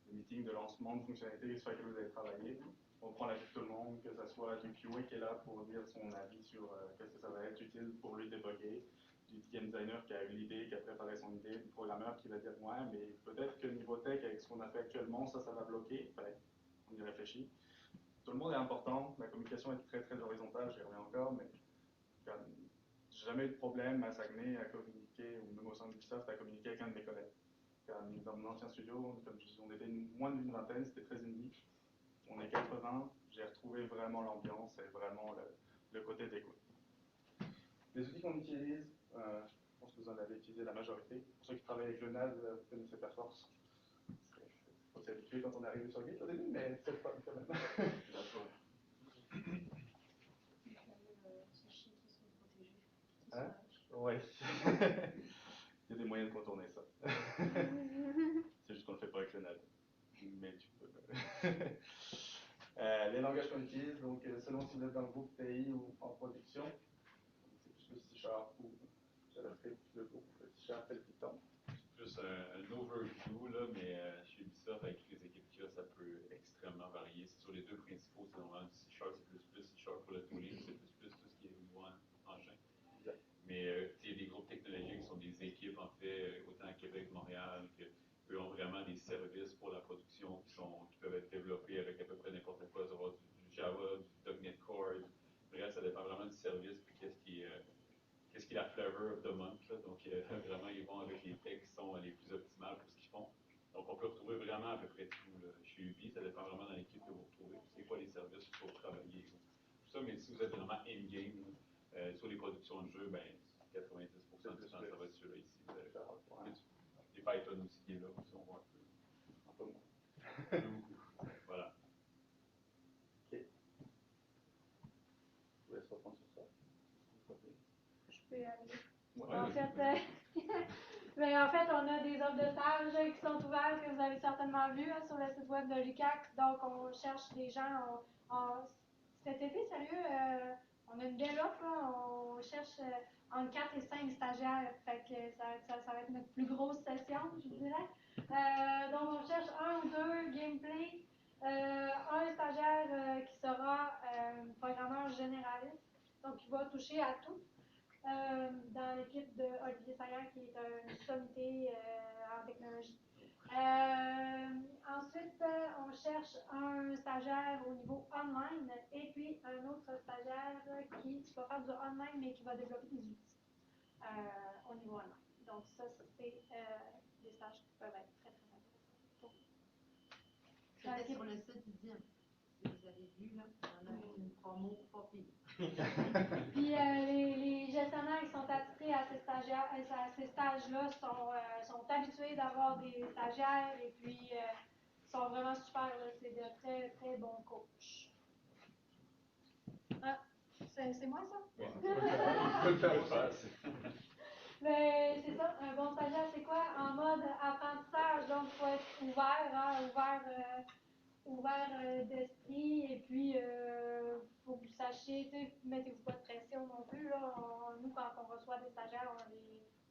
des meetings de lancement de fonctionnalités sur lesquelles vous allez travailler. On prend l'avis de tout le monde, que ce soit du QA qui est là pour dire son avis sur qu'est-ce que ça va être utile pour lui débugger, du game designer qui a eu l'idée, qui a préparé son idée, du programmeur qui va dire ouais, mais peut-être que niveau tech, avec ce qu'on a fait actuellement, ça va bloquer. Enfin, on y réfléchit. Tout le monde est important, la communication est très très horizontale, j'y reviens encore, mais j'ai jamais eu de problème à Saguenay à communiquer, ou même au sein d'Ubisoft, à communiquer avec un de mes collègues. Dans mon ancien studio, comme je dis, on était moins d'une vingtaine, c'était très indie. On est 80, j'ai retrouvé vraiment l'ambiance et vraiment le côté d'écoute. Les outils qu'on utilise, je pense que vous en avez utilisé la majorité. Pour ceux qui travaillent avec le NAS, vous connaissez Perforce. On s'est habitué quand on est arrivé sur Git au début, mais c'est pas quand même. Hein? Oui. Il y a des moyens de contourner ça. C'est juste qu'on ne le fait pas avec le NAS. Mais tu peux. Les langages qu'on utilise, donc selon si vous êtes dans le groupe TI ou en production, c'est plus le C# ou JavaScript, le groupe C# et le Python. C'est plus un overview, là, mais chez Ubisoft, avec les équipes qu'il y a, ça peut extrêmement varier. C'est sur les deux principaux, c'est normalement du C# vous êtes vraiment in-game, sur les productions de jeux, ben, 90% du temps, ça va être celui-là ici. Vous allez faire les Python aussi qui est là, aussi, on voit un peu moins. Voilà. Ok. Je vous laisse reprendre sur ça. Je peux y aller. Ouais, En fait, mais en fait, on a des offres de stage qui sont ouvertes, que vous avez certainement vu sur le site web de l'UQAC. Donc, on cherche des gens. Cet été, sérieux, on a une belle offre. Là. On cherche entre 4 et 5 stagiaires. Fait que ça va être notre plus grosse session, je vous dirais. Donc, on cherche un ou deux gameplay. Un stagiaire qui sera programmeur généraliste. Donc, qui va toucher à tout. Dans l'équipe de Olivier Saillant, qui est un sommité en technologie. Ensuite, on cherche un stagiaire au niveau online et puis un autre stagiaire qui va faire du online, mais qui va développer des outils au niveau online. Donc, ça, c'est des stages qui peuvent être très, très intéressants. C'était sur le site du DIM. Si vous avez vu, là, on a fait une promo pas pire. Puis les gestionnaires qui sont attitrés à ces stages-là sont habitués d'avoir des stagiaires et puis sont vraiment super. C'est de très, très bons coachs. Ah, c'est moi ça? Mais c'est ça, un bon stagiaire, c'est quoi? En mode apprentissage, donc il faut être ouvert d'esprit, et puis faut que vous sachiez, mettez-vous pas de pression non plus. Là. Nous, quand on reçoit des stagiaires,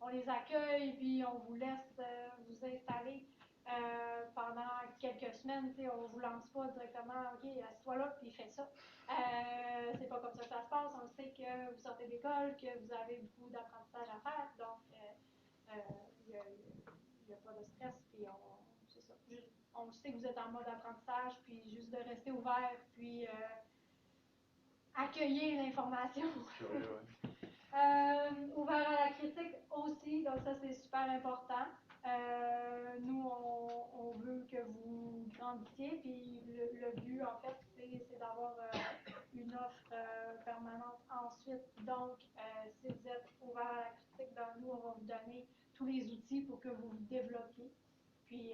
on les accueille, puis on vous laisse vous installer pendant quelques semaines. On vous lance pas directement, OK, assieds-toi là, puis fais ça. C'est pas comme ça que ça se passe. On sait que vous sortez d'école, que vous avez beaucoup d'apprentissage à faire, donc il n'y a pas de stress, puis c'est ça. On sait que vous êtes en mode apprentissage, puis juste de rester ouvert, puis accueillir l'information. Ouvert à la critique aussi, donc ça c'est super important. Nous, on veut que vous grandissiez, puis le but en fait, c'est d'avoir une offre permanente ensuite. Donc, si vous êtes ouvert à la critique, ben, nous, on va vous donner tous les outils pour que vous vous développiez. Puis,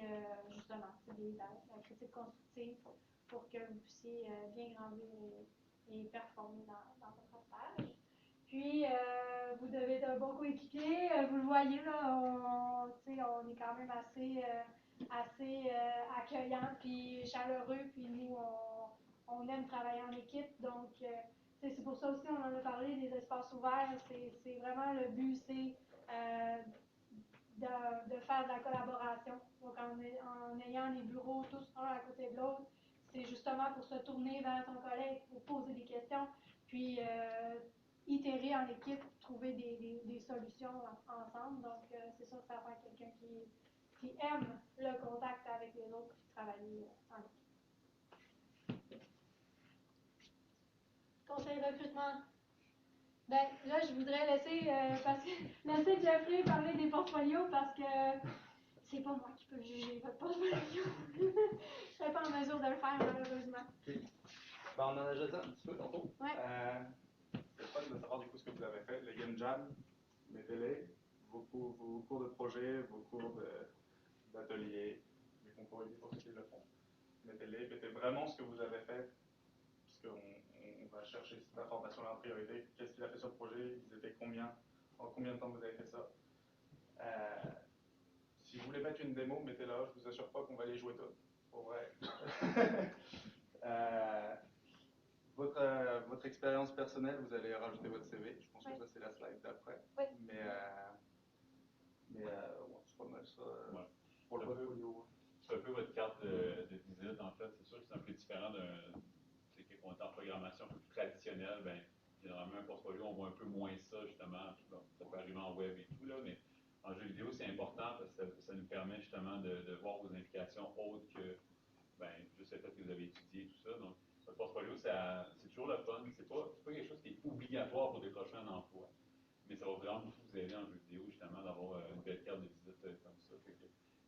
justement, c'est la critique constructive pour que vous puissiez bien grandir et performer dans votre stage. Puis, vous devez être un bon coéquipier. Vous le voyez, là, on est quand même assez accueillant puis chaleureux. Puis nous, on aime travailler en équipe. Donc, c'est pour ça aussi, on en a parlé des espaces ouverts. C'est vraiment le but, c'est de faire de la collaboration. Donc, en ayant les bureaux tous un à côté de l'autre, c'est justement pour se tourner vers ton collègue, pour poser des questions, puis itérer en équipe, trouver des solutions ensemble. Donc, c'est ça que ça fait quelqu'un qui aime le contact avec les autres et travailler en équipe. Conseil recrutement. Ben, là, je voudrais laisser Jeffrey parler des portfolios parce que c'est pas moi qui peux juger votre portfolio. Je serais pas en mesure de le faire, malheureusement. Okay. Ben, on en a déjà dit un petit peu tantôt. Ouais. C'est fun de savoir du coup ce que vous avez fait. Les Game Jam, mettez-les. Vos cours de projet, vos cours d'atelier, les concours pour ceux qui le font. Mettez-les. Mettez vraiment ce que vous avez fait. On va chercher cette information-là en priorité. Qu'est-ce qu'il a fait sur le projet? Ils étaient combien? En combien de temps vous avez fait ça? Si vous voulez mettre une démo, mettez-la. Je vous assure pas qu'on va les jouer toutes. Pour vrai. Votre expérience personnelle, vous allez rajouter votre CV. Je pense que ça, c'est la slide d'après. Oui. Mais ouais, c'est pas mal ça Ouais. pour le portfolio. C'est un peu votre carte de visite, en fait. C'est sûr que c'est un peu différent qu'on est en programmation un peu plus traditionnelle. Ben, généralement, un portfolio, on voit un peu moins ça, justement. Bon, ça peut arriver en web et tout, là, mais en jeu vidéo, c'est important parce que ça nous permet justement de voir vos implications autres que juste le fait que vous avez étudié tout ça. Donc, votre portfolio, c'est toujours le fun. C'est pas quelque chose qui est obligatoire pour décrocher un emploi. Mais ça va vraiment beaucoup vous aider en jeu vidéo, justement, d'avoir une belle carte de visite comme ça.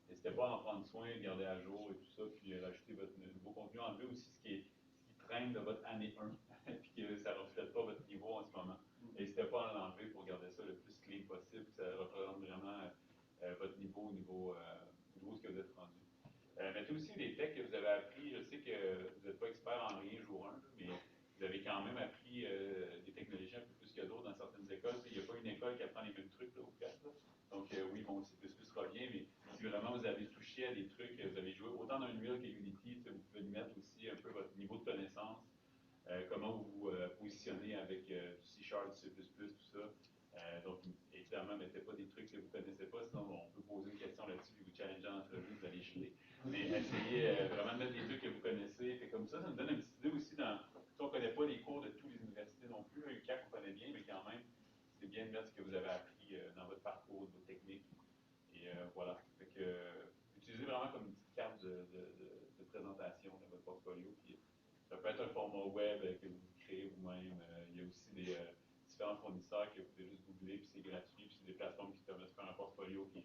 N'hésitez pas à en prendre soin, garder à jour et tout ça, puis rajouter votre nouveau contenu. Enlever aussi ce qui traîne de votre année 1, puis que ça ne reflète pas niveau de ce que vous êtes rendu. Mettez aussi les techs que vous avez appris. Je sais que vous n'êtes pas expert en rien jour 1, mais vous avez quand même appris des technologies un peu plus que d'autres dans certaines écoles. Il n'y a pas une école qui apprend les mêmes trucs là, au fait. Là. Donc oui, bon, C++ revient, mais si vraiment vous avez touché à des trucs, vous avez joué autant dans Unreal que Unity, vous pouvez lui mettre aussi un peu votre niveau de connaissance, comment vous vous positionnez avec du C#, du C++, tout ça. Donc, évidemment, ne mettez pas des trucs que vous ne connaissez pas, sinon on peut poser une question là-dessus et vous challenger en entrevue, vous allez jeter. Mais essayez vraiment de mettre des trucs que vous connaissez. Fait comme ça nous donne une petite idée aussi dans. On ne connaît pas les cours de toutes les universités non plus. UQAC, on connaît bien, mais quand même, c'est bien de mettre ce que vous avez appris dans votre parcours, vos techniques. Et voilà. Fait que, utilisez vraiment comme une petite carte de présentation de votre portfolio. Puis, ça peut être un format web que vous créez vous-même. Il y a aussi des différents fournisseurs que vous pouvez juste googler, puis c'est gratuit, puis c'est des plateformes qui permettent de faire un portfolio qui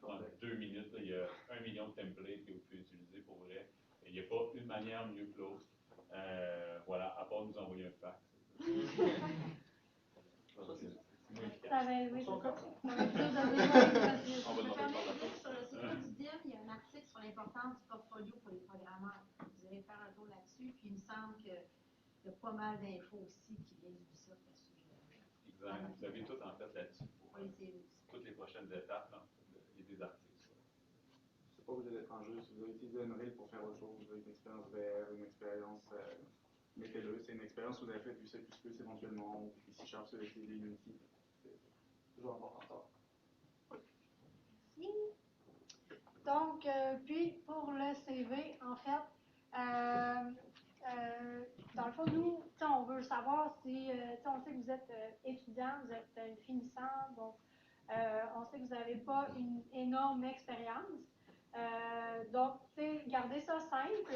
prend 2 minutes. Là, il y a 1 million de templates que vous pouvez utiliser pour vrai. Et il n'y a pas une manière mieux que l'autre. Voilà, à part nous envoyer un fax. Ça va, oui. Sur le site du DIM, il y a un article sur l'importance du portfolio pour les programmeurs. Vous allez faire un tour là-dessus, puis il me semble qu'il y a pas mal d'infos aussi qui viennent du site à ce sujet-là. Exact. Vous avez tout en fait là-dessus pour Oui, toutes les prochaines étapes. Là, il y a des articles sur. C'est pas obligé d'être en jeu. Si vous avez utilisé Unreal pour faire autre chose, vous avez une expérience VR, une expérience, mettez-le. C'est une expérience que vous avez fait du C++ éventuellement, ou du C# sur les CD Unity. C'est toujours important. Merci. Donc, puis pour le CV, en fait, dans le fond, nous, on veut savoir si, on sait que vous êtes étudiant, vous êtes finissant, donc on sait que vous n'avez pas une énorme expérience. Donc, gardez ça simple.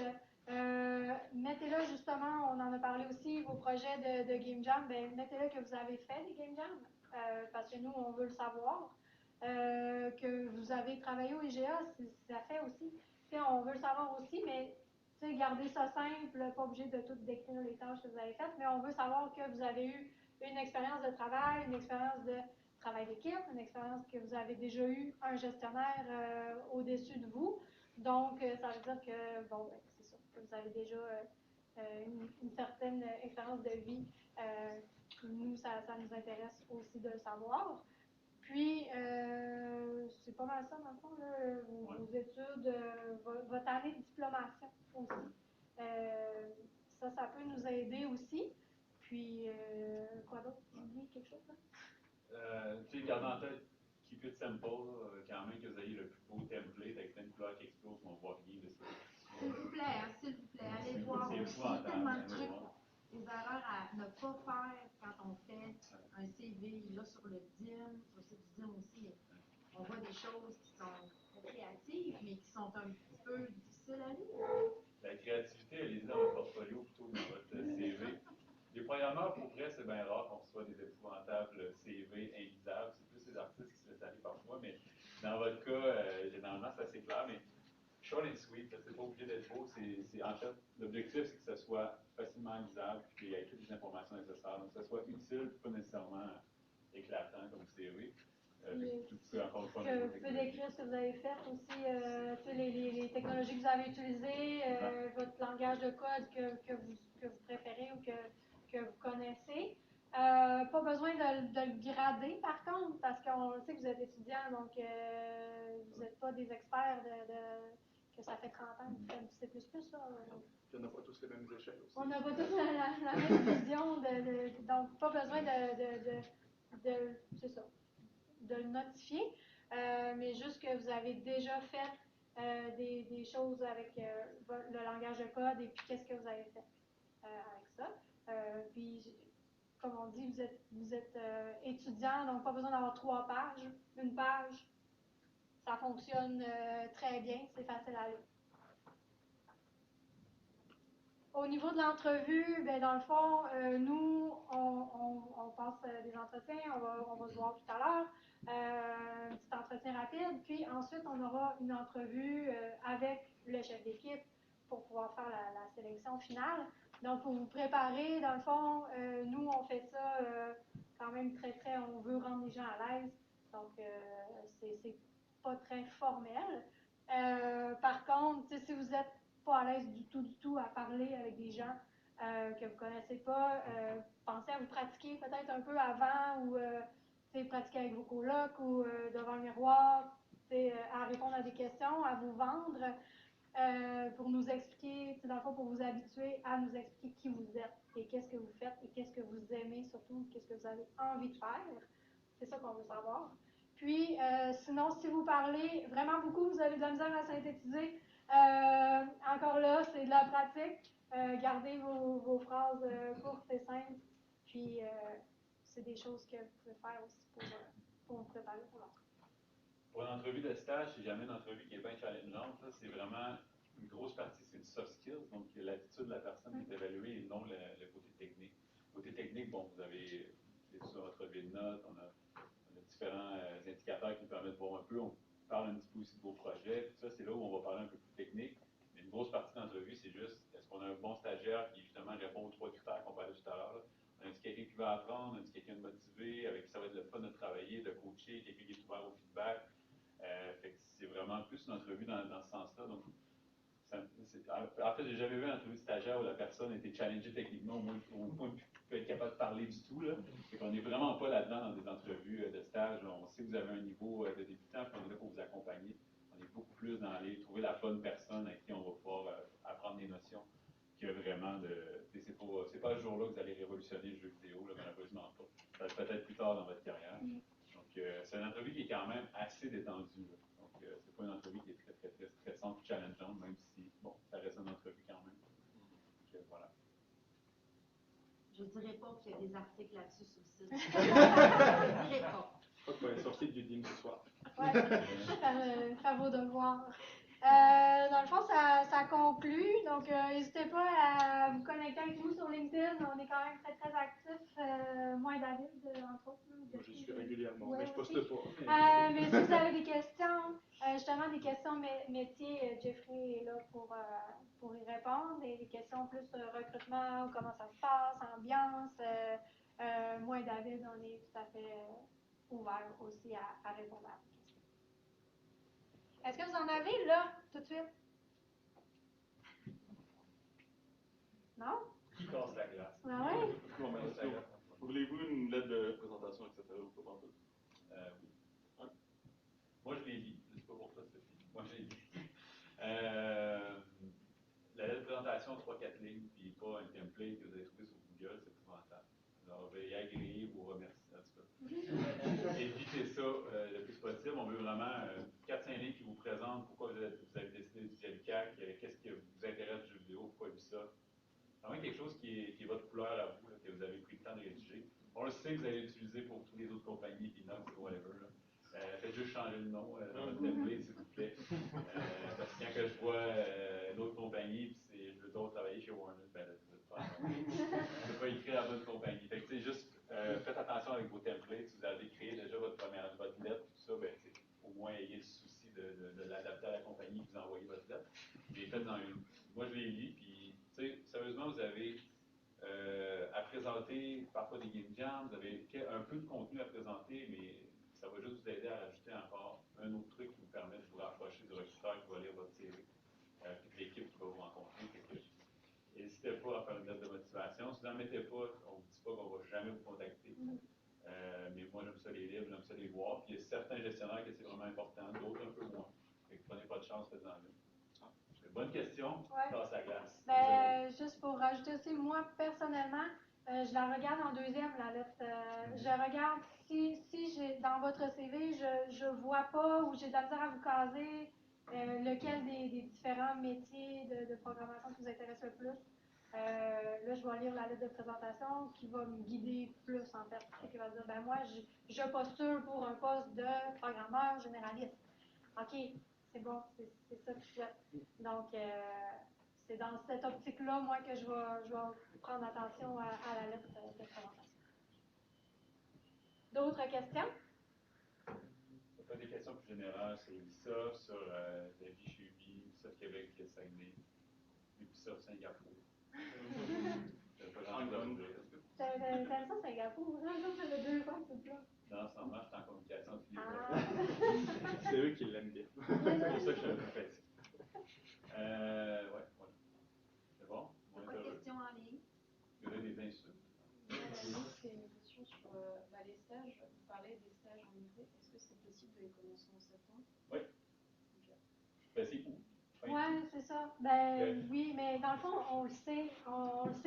Mettez-le justement, on en a parlé aussi, vos projets de Game Jam, ben, mettez-le que vous avez fait des Game Jam, parce que nous, on veut le savoir. Que vous avez travaillé au IGA, ça fait aussi. On veut le savoir aussi, mais gardez ça simple, pas obligé de tout décrire les tâches que vous avez faites, mais on veut savoir que vous avez eu une expérience de travail, une expérience de travail d'équipe, une expérience que vous avez déjà eu un gestionnaire au-dessus de vous. Donc, ça veut dire que, bon, ben, c'est sûr que vous avez déjà une certaine expérience de vie. Nous, ça nous intéresse aussi de le savoir. Puis, c'est pas mal ça, dans le fond, là, vos études, votre année de diplomation aussi. Ça peut nous aider aussi. Puis, quoi d'autre? J'oublie quelque chose, là? Gardez en tête, keep it simple, quand même que vous ayez le plus beau template avec plein de couleurs qui explosent, on voit rien de ça. S'il vous plaît, allez voir. Il y a tellement de trucs, des erreurs à ne pas faire quand on fait un CV. Là, sur le DIM, sur le site du DIM aussi, on voit des choses qui sont très créatives, mais qui sont un petit peu difficiles à lire. La créativité, allez-y dans votre portfolio plutôt que dans votre CV. Les programmeurs, pour vrai, c'est bien rare qu'on reçoit des épouvantables CV inlisables. C'est plus les artistes qui se laissent aller parfois, mais dans votre cas, généralement, c'est assez clair. Mais short and sweet, c'est pas obligé d'être beau. En fait, l'objectif, c'est que ce soit facilement lisable et qu'il y ait toutes les informations nécessaires. Donc, que ce soit utile, pas nécessairement éclatant comme CV. Vous pouvez décrire ce que vous avez fait aussi, les technologies que vous avez utilisées, votre langage de code que vous préférez ou que vous connaissez. Pas besoin de le grader par contre, parce qu'on sait que vous êtes étudiant, donc vous n'êtes pas des experts que ça fait 30 ans que vous faites du C++. Ça. On n'a pas tous les mêmes échelles aussi. On n'a pas tous la même vision, donc pas besoin c'est ça, de le notifier, mais juste que vous avez déjà fait des choses avec le langage de code et puis qu'est-ce que vous avez fait avec ça. Puis, comme on dit, vous êtes étudiant, donc pas besoin d'avoir 3 pages. Une page, ça fonctionne très bien, c'est facile à lire. Au niveau de l'entrevue, ben, dans le fond, nous, on passe des entretiens, on va se voir tout à l'heure, un petit entretien rapide, puis ensuite, on aura une entrevue avec le chef d'équipe pour pouvoir faire la sélection finale. Donc, pour vous préparer, dans le fond, nous, on fait ça quand même très, on veut rendre les gens à l'aise. Donc, pas très formel. Par contre, si vous n'êtes pas à l'aise du tout à parler avec des gens que vous ne connaissez pas, pensez à vous pratiquer peut-être un peu avant ou pratiquer avec vos colocs ou devant le miroir, à répondre à des questions, à vous vendre. Pour nous expliquer, dans le fond, pour vous habituer à nous expliquer qui vous êtes et qu'est-ce que vous faites et qu'est-ce que vous aimez surtout, qu'est-ce que vous avez envie de faire. C'est ça qu'on veut savoir. Puis, sinon, si vous parlez vraiment beaucoup, vous avez de la misère à synthétiser. Encore là, c'est de la pratique. Gardez vos phrases courtes et simples. Puis, c'est des choses que vous pouvez faire aussi pour vous préparer pour l'entrevue. Pour l'entrevue de stage, c'est jamais une entrevue qui est bien challengeante. C'est vraiment une grosse partie, c'est du soft skills, donc l'attitude de la personne qui est évaluée et non le côté technique. Côté technique, bon, vous avez sur votre revue de notes, on a différents indicateurs qui nous permettent de voir un peu. On parle un petit peu aussi de vos projets. Tout ça, c'est là où on va parler un peu plus technique. Mais une grosse partie de l'entrevue, c'est juste est-ce qu'on a un bon stagiaire qui justement répond aux 3 critères qu'on parlait tout à l'heure. On a quelqu'un qui va apprendre, on a quelqu'un de motivé, avec qui ça va être le fun de travailler, de coacher, quelqu'un qui est ouvert au feedback. Fait que c'est vraiment plus une entrevue dans ce sens-là. Donc, en fait, j'ai jamais vu une entrevue de stagiaire où la personne a été challengée techniquement au point de être capable de parler du tout. Fait qu'on n'est vraiment pas là-dedans dans des entrevues de stage. On sait que vous avez un niveau de débutant, puis on est là pour vous accompagner. On est beaucoup plus dans aller trouver la bonne personne avec qui on va pouvoir apprendre des notions que vraiment de. C'est pas ce jour-là que vous allez révolutionner le jeu vidéo, là, malheureusement pas. Ça va être peut-être plus tard dans votre carrière. Donc, c'est une entrevue qui est quand même assez détendue. Là. Donc, c'est pas une entrevue qui est très, très, très stressante ou challengeante, même si, bon, ça reste une entrevue quand même. Donc, voilà. Je dirais pas qu'il y a des articles là-dessus sur le site. Je dirais pas. Je crois qu'on est sorti du dîme ce soir. Ouais, faire vos devoirs. Dans le fond, ça conclut. Donc, n'hésitez pas à vous connecter avec nous sur LinkedIn. On est quand même très, très actifs. Moi et David, entre autres. Moi, j'y suis régulièrement, ouais, mais je poste aussi. pas. Mais si vous avez des questions, justement des questions métiers, Jeffrey est là pour y répondre. Des questions plus recrutement, comment ça se passe, ambiance. Moi et David, on est tout à fait ouverts aussi à répondre à vos questions. Est-ce que vous en avez là, tout de suite? Non? Qui casse la glace? Ah ouais? Non, mais est-ce que voulez-vous une lettre de présentation, etc. ou pas tout? Oui. Ouais. Moi, je les lis. Je ne sais pas pour toi, Sophie. Moi, je les lis. La lettre de présentation, 3-4 lignes, puis pas un template que vous avez trouvé sur Google, c'est épouvantable. Alors, veuillez agréer vos remerciements, en tout cas. Évitez ça le plus possible. On veut vraiment 4-5 lignes qui vous présentent pourquoi vous avez décidé d'étudier le CAC, qu'est-ce qui vous intéresse du jeu vidéo, pourquoi vous ça. C'est vraiment quelque chose qui est votre couleur à vous, là, que vous avez pris le temps de rédiger. On le sait que vous allez l'utiliser pour toutes les autres compagnies, Pinox ou whatever. Faites juste changer le nom dans votre template, s'il vous plaît. Parce que quand que je vois d'autres compagnies, puis je veux d'autres travailler chez Warner, ben là, je ne peux pas écrire la bonne compagnie. Fait que, juste faites attention avec vos templates. Si vous avez créé déjà votre lettre, tout ça, ben, au moins ayez le souci de l'adapter à la compagnie que vous envoyez votre lettre. Mais faites-en une. Moi, je l'ai lu, puis sérieusement, vous avez à présenter parfois des game jams, vous avez un peu de contenu à présenter, mais ça va juste vous aider à rajouter encore un autre truc qui vous permet de vous rapprocher du recruteur qui va lire votre CV, puis de l'équipe qui va vous rencontrer. N'hésitez pas à faire une lettre de motivation. Si vous n'en mettez pas, on ne vous dit pas qu'on ne va jamais vous contacter. Mais moi, j'aime ça les livres, j'aime ça les voir. Puis il y a certains gestionnaires que c'est vraiment important, d'autres un peu moins. Fait que prenez pas de chance, faites-en une. Bonne question. Ouais. Passe la glace. Juste pour rajouter aussi, moi, personnellement, je la regarde en deuxième, la lettre. Je regarde si j'ai dans votre CV, je vois pas ou j'ai de la misère à vous caser lequel des différents métiers de programmation qui vous intéresse le plus. Là, je vais lire la lettre de présentation qui va me guider plus, en fait. Qui va dire, ben moi, je postule pour un poste de programmeur généraliste. OK, c'est bon, c'est ça que je souhaite. Donc, c'est dans cette optique-là, moi, que je vais prendre attention à la lettre de présentation. D'autres questions? Pas des questions plus générales sur Ubisoft, sur la vie chez Ubi, Ubisoft Québec, Saguenay, Ubisoft Singapour. Hong Kong. t'aimes ça, Singapour? Ça fait 2 fois que tu es là. Non, en ce moment, je suis en communication avec les Ah. C'est eux qui l'aiment bien. C'est pour ça que je suis un peu fatigué. Ouais, voilà. C'est bon? On Pas est de heureux. questions en ligne. Il y aurait des insultes. Moi, c'est une question sur les stages. Vous parlez des stages en été. Est-ce que c'est possible de les commencer en septembre? Oui. Ok. Ben, c'est cool. Ouais, c'est ça. Ben oui, mais dans le fond, on le sait,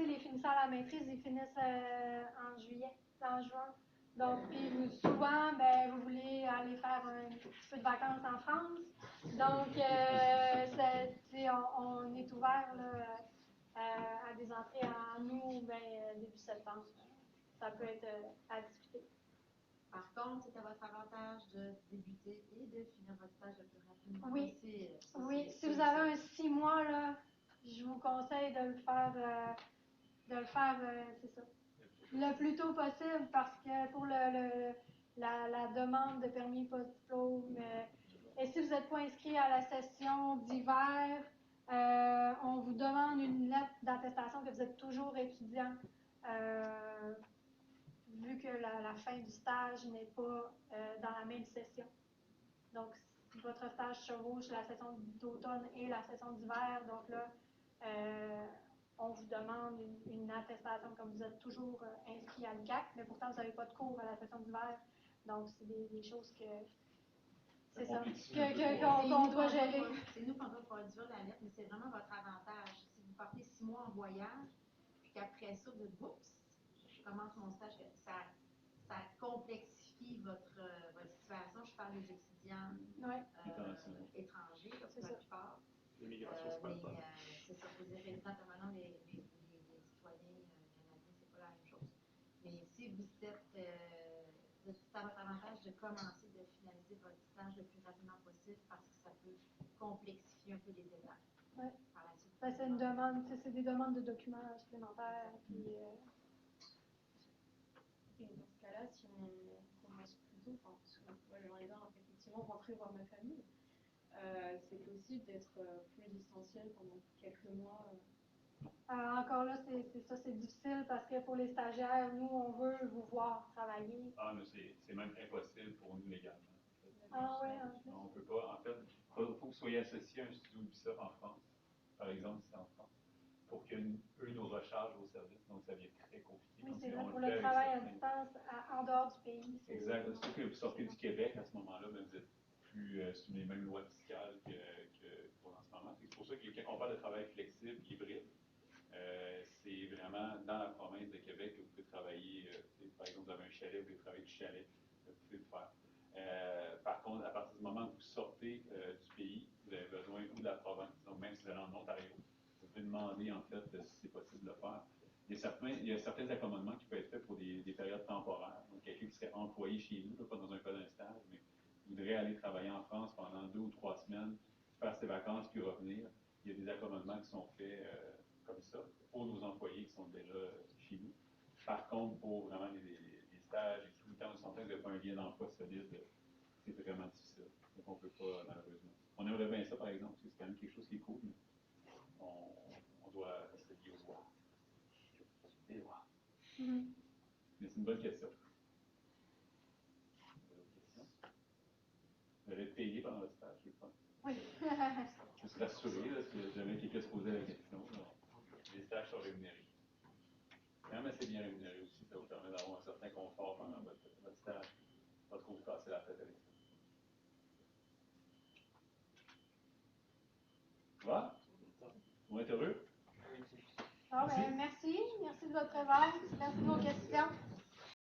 les finissants à la maîtrise, ils finissent en juillet, en juin. Donc, puis souvent, ben, vous voulez aller faire un petit peu de vacances en France. Donc, on est ouvert là, à des entrées en août, ben, début septembre. Ça peut être à discuter. Par contre, c'est à votre avantage de débuter et de finir votre stage le plus rapidement Oui. possible. Oui, si vous avez un 6 mois, là, je vous conseille de le faire, c'est ça, le plus tôt possible parce que pour la demande de permis post-diplôme, et si vous n'êtes pas inscrit à la session d'hiver, on vous demande une lettre d'attestation que vous êtes toujours étudiant, vu que la fin du stage n'est pas dans la même session. Donc, si votre stage chevauche la session d'automne et la session d'hiver, donc là, on vous demande une attestation comme vous êtes toujours inscrit à l'UQAC, mais pourtant vous n'avez pas de cours à la session d'hiver. Donc, c'est des choses que c'est ça, qu'on doit gérer. C'est nous qu'on doit produire la lettre, mais c'est vraiment votre avantage. Si vous partez 6 mois en voyage, puis qu'après ça, vous dites, oups, je commence mon stage, ça complexifie votre situation. Je parle des étudiants étrangers, là, pour la plupart. L'immigration, c'est pas le fun. C'est ça, vous êtes résidents permanents, les citoyens canadiens, c'est pas la même chose. Mais si vous êtes, c'est à votre avantage de commencer, de finaliser votre stage le plus rapidement possible parce que ça peut complexifier un peu les étapes. Ouais. Par la suite. Ben, c'est une demande, c'est des demandes de documents supplémentaires. Puis, Et dans ce cas-là, si on commence plus tôt, parce que moi j'aimerais bien effectivement rentrer voir ma famille, c'est possible d'être plus distanciel pendant quelques mois. Encore là, c'est ça, c'est difficile parce que pour les stagiaires, nous, on veut vous voir travailler. Ah, mais c'est même impossible pour nous légalement. Ah ouais, on peut pas. En fait, il faut que vous soyez associé à un studio Ubisoft en France, par exemple, si c'est en France, pour qu'eux nous rechargent au service. Donc, ça devient très compliqué. Oui, Donc, c'est vrai, on pour le fait le avec travail à certains- distance en dehors du pays. Exact. Surtout que vous sortez du Québec à ce moment-là, ben, vous êtes plus sous les mêmes lois fiscales que pour en ce moment. C'est pour ça que quand on parle de travail flexible, hybride, c'est vraiment dans la province de Québec que vous pouvez travailler. Par exemple, vous avez un chalet, vous pouvez travailler du chalet, vous pouvez le faire. Par contre, à partir du moment où vous sortez du pays, vous avez besoin ou de la province, donc même si vous allez en Ontario, vous pouvez demander en fait si c'est possible de le faire. Il y a certains accommodements qui peuvent être faits pour des périodes temporaires. Donc, quelqu'un qui serait employé chez nous, là, pas dans un cas d'un stage, mais voudrait aller travailler en France pendant 2 ou 3 semaines, faire ses vacances puis revenir. Il y a des accommodements qui sont faits comme ça pour nos employés qui sont déjà chez nous. Par contre, pour vraiment les stages et tout le temps, on s'entend que vous n'avez pas un lien d'emploi solide, c'est vraiment difficile. Donc, on ne peut pas, malheureusement. On aimerait bien ça, par exemple, parce que c'est quand même quelque chose qui est cool, mais on doit se lier au droit. Et voilà. Mais c'est une bonne question. Vous allez être payé pendant votre stage, je pense. Oui. Je suis rassuré, là, si jamais quelqu'un se posait la question. Les stages sont rémunérés. Quand même assez bien rémunéré aussi, ça vous permet d'avoir un certain confort pendant votre stage. Pas trop vous casser la tête avec ça. Voilà? Vous êtes heureux? Ah, ben, merci de votre présence, merci de vos questions.